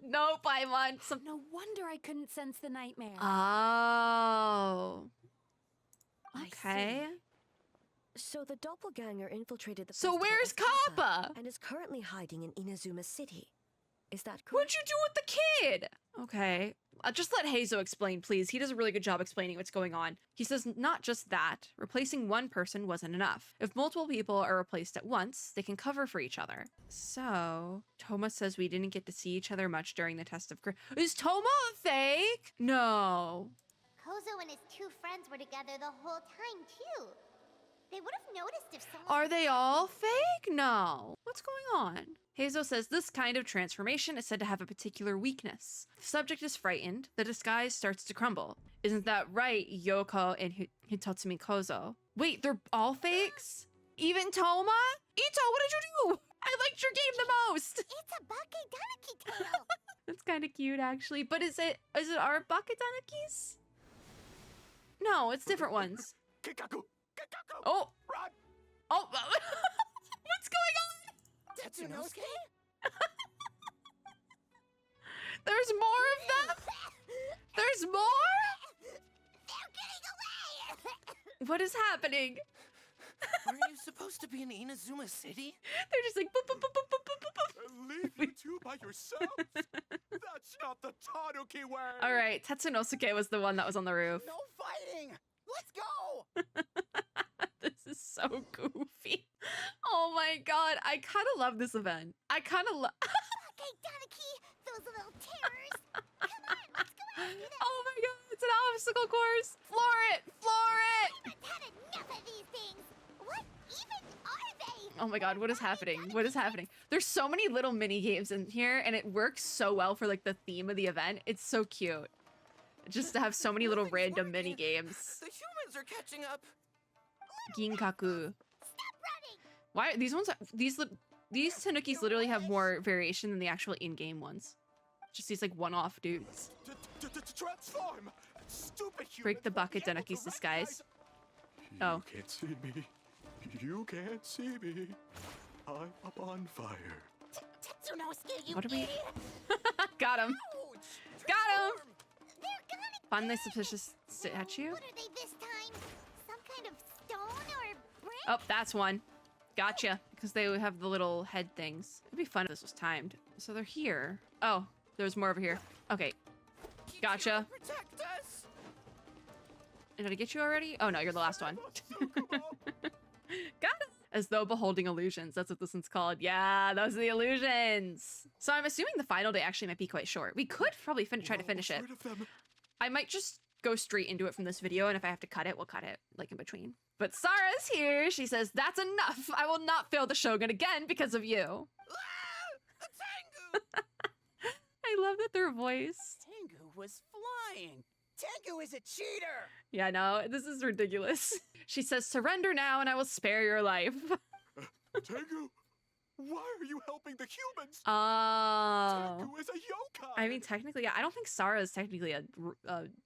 No, Paimon. No wonder I couldn't sense the nightmare. Oh. Okay. So the doppelganger infiltrated the So festival where's of Kappa Kappa? and is currently hiding in Inazuma City. Is that correct? What'd you do with the kid? Okay. Just let Heizo explain, please. He does a really good job explaining what's going on. He says not just that, replacing one person wasn't enough. If multiple people are replaced at once, they can cover for each other. So, Toma says we didn't get to see each other much during the test of... Is Toma a fake? No. Kozo and his 2 friends were together the whole time, too. They would have noticed if someone... Are they all fake? No. What's going on? Heizo says this kind of transformation is said to have a particular weakness. The subject is frightened, the disguise starts to crumble. Isn't that right, Yoko and Hitotsumi Kozo? Wait, they're all fakes? Even Toma? Ito, what did you do? I liked your game the most! It's a Bakedanaki tail! That's kind of cute, actually. But is it our Bakedanakis? No, it's different ones. Kikaku! Oh! Run! Oh! What's going on? Tetsunosuke? There's more of them? There's more? They're getting away! What is happening? Are you supposed to be in Inazuma City? They're just like boop, boop, boop, boop, boop, boop, boop. Leave you 2 by yourselves? That's not the Tanuki way! Alright, Tetsunosuke was the one that was on the roof. No fighting! Let's go! This is so goofy. Oh my god, I kind of love this event. I kind of love... Bakedanaki, those little terrors! Come on, let's go after them! Oh my god, it's an obstacle course! Floor it! Floor it! I've had enough of these things! What even are they? Oh my god, what is happening? What is happening? There's so many little mini games in here and it works so well for like the theme of the event. It's so cute. just to have so many little random mini games. The humans are catching up. Ginkaku. Why are these ones? These tanukis literally have more variation than the actual in-game ones. Just these like one-off dudes. Transform! Stupid Break the humans bucket, won't be able Tanuki's to disguise. recognize- Oh. You can't see me. You can't see me. I'm up on fire. Tetsunosuke, you What are we? idiot! Got him. Ouch! Got him. They're gonna Find the suspicious statue. What are they this time? Some kind of stone or brick? Oh, that's one. Gotcha. Because they have the little head things. It'd be fun if this was timed. So they're here. Oh, there's more over here. Okay. Gotcha. Protect us. Did I get you already? Oh no, you're the last one. Got it. As though beholding illusions. That's what this one's called. Yeah, those are the illusions. So I'm assuming the final day actually might be quite short. We could probably try to finish it. I might just go straight into it from this video, and if I have to cut it, we'll cut it, like in between. But Sarah's here. She says, that's enough. I will not fail the Shogun again because of you. Ah! A Tengu! I love that their voice. Tengu was flying. Tengu is a cheater. Yeah, no, this is ridiculous. She says, surrender now and I will spare your life. Tengu, why are you helping the humans? Oh. Tengu is a yokai. I mean, technically, yeah. I don't think Sarah is technically a...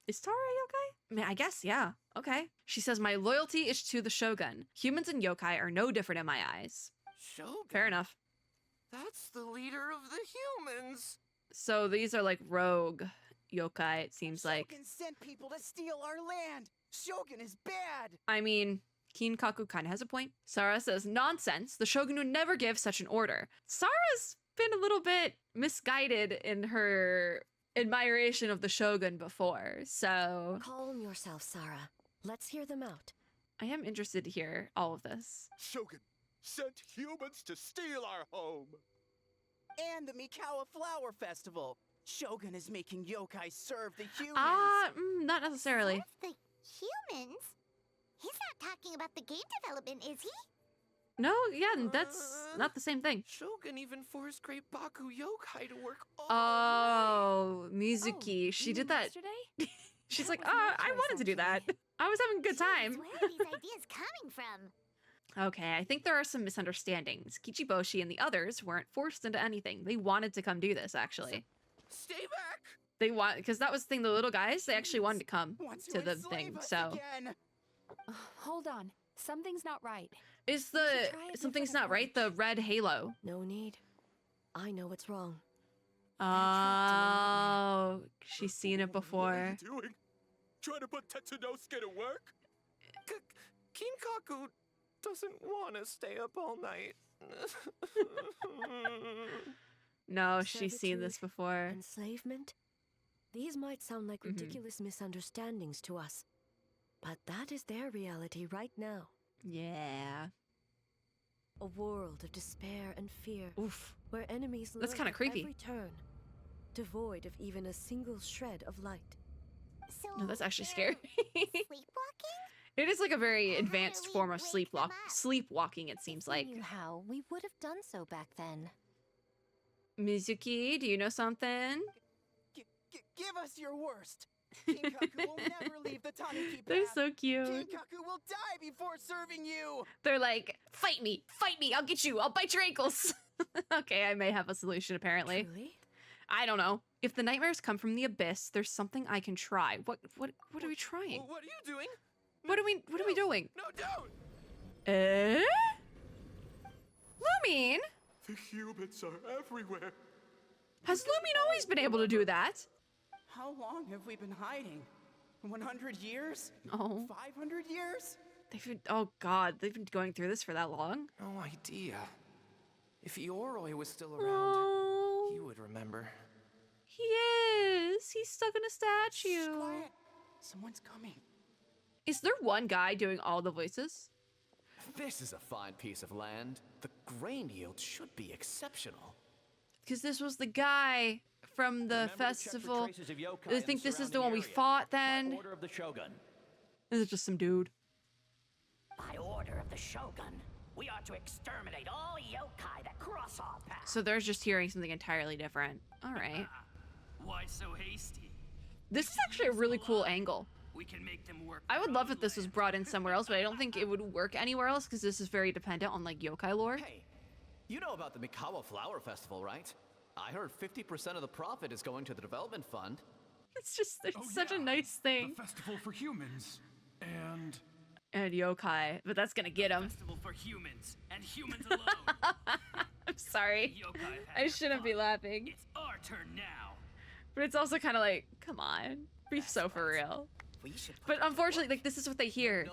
is Sarah a yokai? I mean, I guess, yeah. Okay. She says, my loyalty is to the Shogun. Humans and yokai are no different in my eyes. Shogun? Fair enough. That's the leader of the humans. So these are like rogue yokai, it seems like. Shogun sent people to steal our land. Shogun is bad. I mean, Kinkaku kind of has a point. Sarah says, nonsense. The Shogun would never give such an order. Sarah's been a little bit misguided in her admiration of the Shogun before, so... Calm yourself, Sarah. Let's hear them out. I am interested to hear all of this. Shogun sent humans to steal our home. And the Mikawa Flower Festival. Shogun is making yokai serve the humans. Not necessarily. The humans? He's not talking about the game development, is he? No, yeah, that's not the same thing. Shogun even forced Great Baku yokai to work all Oh, Mizuki. She did that. Yesterday? She's That like, was my I choice, wanted to do that. I was having a good time. Jeez, where are these ideas coming from? Okay, I think there are some misunderstandings. Kichiboshi and the others weren't forced into anything. They wanted to come do this, actually. Stay back! They want, because that was the thing, the little guys, they actually wanted to come Want to the enslave thing, us so. again. Hold on. Something's not right. Is We the, should try a something's different not right, the approach. red halo? No need. I know what's wrong. Oh, she's seen it What are before. you doing? Trying to put Tetsunosuke to work? Kinkaku doesn't want to stay up all night. No, she's seen Servitude, this before. Enslavement? These might sound like ridiculous misunderstandings to us, but that is their reality right now. Yeah. A world of despair and fear, Oof. where enemies That's lurk kinda at creepy. every turn, devoid of even a single shred of light. So No, that's actually they're scary. Sleepwalking? It is like a very How do advanced we form of wake them up? sleepwalking, it seems If we like. knew how, we would have done so back then. Mizuki, do you know something? Give us your worst. Kinkaku will never leave the Tanuki They're path. so cute. Kinkaku will die before serving you. They're like, fight me, I'll get you, I'll bite your ankles. Okay, I may have a solution apparently. Truly? I don't know. If the nightmares come from the abyss, there's something I can try. What are we trying? What are you doing? What are we doing? No, don't! Eh? Lumine? The humans are everywhere. Has Lumine always been able to do that? How long have we been hiding? 100 years? Oh. 500 years? Oh god, they've been going through this for that long? No idea. If Ioroi was still around, Oh, he would remember. he is. He's stuck in a Shh, statue. quiet. Someone's coming. Is there one guy doing all the voices? This is a fine piece of land. The grain yield should be exceptional. Because this was the guy from the festival. I think this is the one we fought then. Order of the Shogun. This is just some dude. By order of the Shogun, we are to exterminate all yokai that cross our path. So they're just hearing something entirely different. All right. Why so hasty? This is actually a really cool angle. We can make them work. I would love if this was brought in somewhere else, but I don't think it would work anywhere else because this is very dependent on like yokai lore. Hey, you know about the Mikawa Flower Festival, right? I heard 50% of the profit is going to the development fund. It's just such a nice thing. The festival for humans and yokai, but that's gonna get him. Festival for humans and humans alone. I'm sorry. I shouldn't be laughing. It's our turn now. But it's also kind of like, come on, be so for real. But unfortunately, like, this is what they hear.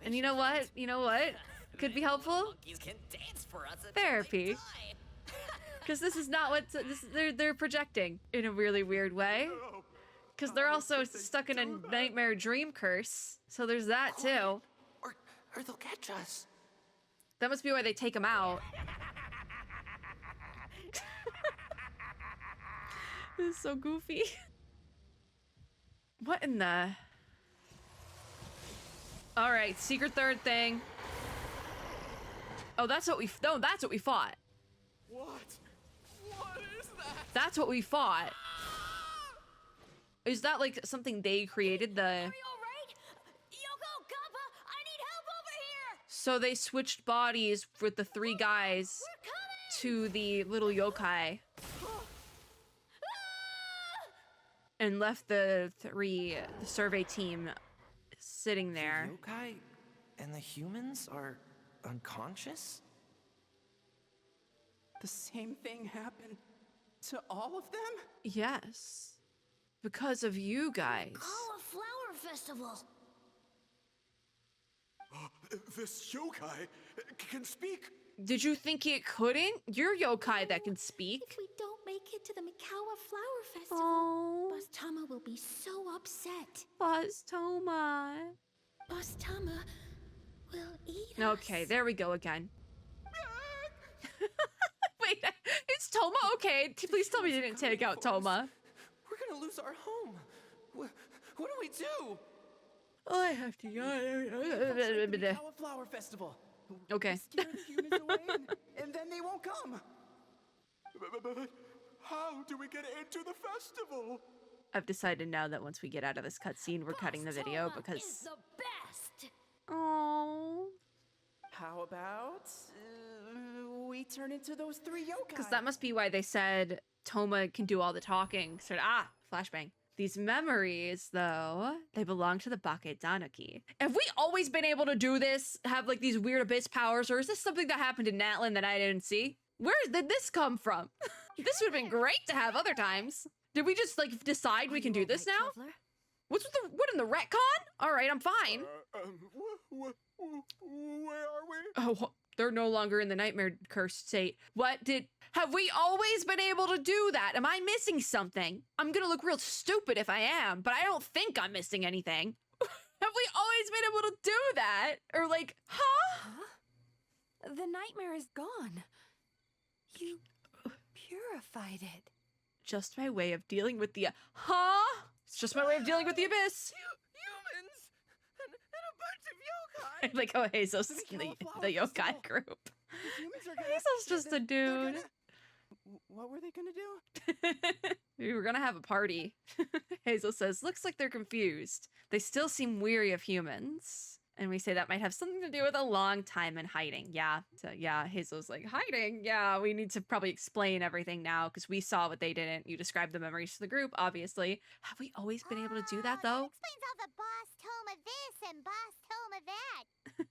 And you know what? You know what? Could be helpful? Therapy. Because this is not what they're projecting in a really weird way. Because they're also stuck in a nightmare dream curse. So there's that too. Or they'll catch us. That must be why they take him out. This is so goofy. What in the... All right, secret third thing. Oh, that's what we... No, that's what we fought. What? What is that? That's what we fought. Is that like something they created? So they switched bodies with the three guys to the little yokai. And left the survey team sitting there. The yokai and the humans are unconscious? The same thing happened to all of them? Yes. Because of you guys. Call a flower festival. This yokai can speak. Did you think it couldn't? You're yokai that can speak. If we don't make it to the Mikawa Flower Festival, Boss Tama will be so upset. Boss Toma. Boss Tama will eat us. Okay, there we go again. Wait, is Toma okay? Please tell me you didn't take out Toma. We're gonna lose our home. What do we do? Oh, I have to yawn. Mikawa Flower Festival. Okay. Scare the humans away and then they won't come. But how do we get into the festival? I've decided now that once we get out of this cutscene, we're cutting the video because... Is the best. Oh. How about we turn into those three yokai? Because that must be why they said Toma can do all the talking. So, flashbang. These memories, though, they belong to the Bake Danuki. Have we always been able to do this? Have, like, these weird abyss powers? Or is this something that happened in Natlan that I didn't see? Where did this come from? This would have been great to have other times. Did we just, like, decide we can do this now? Traveler? What in the retcon? All right, I'm fine. Where are we? Oh, they're no longer in the nightmare curse state. Have we always been able to do that? Am I missing something? I'm gonna look real stupid if I am, but I don't think I'm missing anything. Have we always been able to do that? Or like, huh? The nightmare is gone. You purified it. Just my way of dealing with the, huh? It's just my way of dealing with the abyss. Humans and a bunch of yokai. Like, oh, Hazel's in the yokai group. Hazel's just a dude. What were they gonna do? We were gonna have a party. Hazel says, looks like they're confused. They still seem weary of humans. And we say that might have something to do with a long time in hiding. Yeah. So yeah, Hazel's like, hiding? Yeah, we need to probably explain everything now because we saw what they didn't. You described the memories to the group, obviously. Have we always been able to do that, though? That explains all the Boss Toma this and Boss Toma that.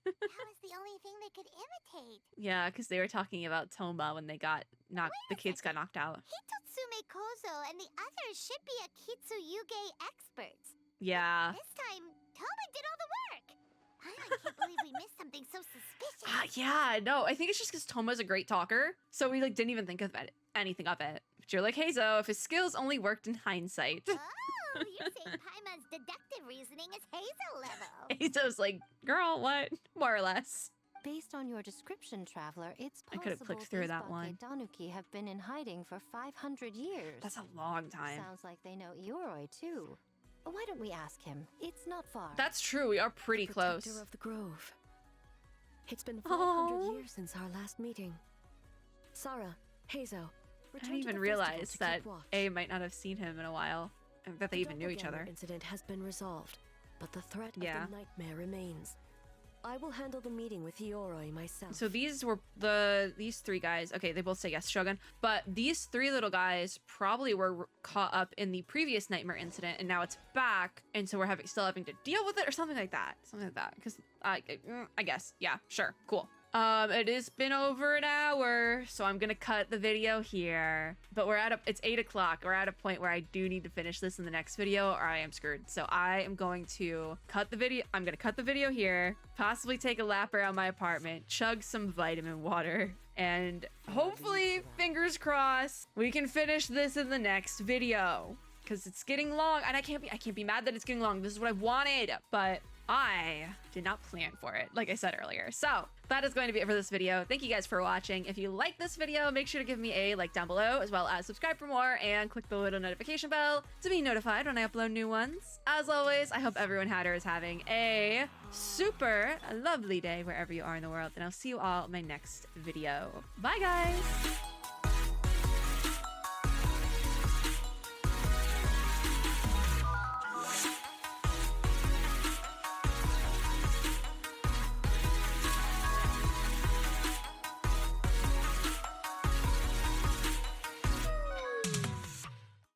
That was the only thing they could imitate. Yeah, because they were talking about Toma when they got knocked. The kids got knocked out. Hitotsume Kozo and the others should be a Kitsuyuge experts. Yeah. This time, Toma did all the work. I can't believe we missed something so suspicious. Yeah, no, I think it's just because Toma's a great talker, so we like didn't even think of anything of it. But you're like, Hazo, if his skills only worked in hindsight. Oh, you're saying Paimon's deductive reasoning is Hazel level. Hazo's like, girl, what? More or less. Based on your description, Traveler, it's I could have possible clicked through these that one. Danuki have been in hiding for 500 years. That's a long time. Sounds like they know Ioroi too. Why don't we ask him? It's not far. That's true. We are pretty close. Protector of the Grove. It's been 500 years since our last meeting. Sarah, Hazo, I didn't even realize that A might not have seen him in a while. that they even knew each doppelganger other. Incident has been resolved, but the threat Yeah. of the nightmare remains. I will handle the meeting with Hiyori myself. So these were these three guys. Okay, they both say yes, Shogun. But these three little guys probably were caught up in the previous nightmare incident, and now it's back, and so we're still having to deal with it or something like that. Something like that. Because I guess, yeah, sure, cool. It has been over an hour, so I'm gonna cut the video here. But it's 8 o'clock. We're at a point where I do need to finish this in the next video, or I am screwed. So I am going to cut the video. I'm gonna cut the video here, possibly take a lap around my apartment, chug some vitamin water, and hopefully, fingers crossed, we can finish this in the next video. Because it's getting long, and I can't be mad that it's getting long. This is what I wanted, but I did not plan for it, like I said earlier. So that is going to be it for this video. Thank you guys for watching. If you like this video, make sure to give me a like down below, as well as subscribe for more and click the little notification bell to be notified when I upload new ones. As always, I hope everyone is having a super lovely day wherever you are in the world, and I'll see you all in my next video. Bye guys!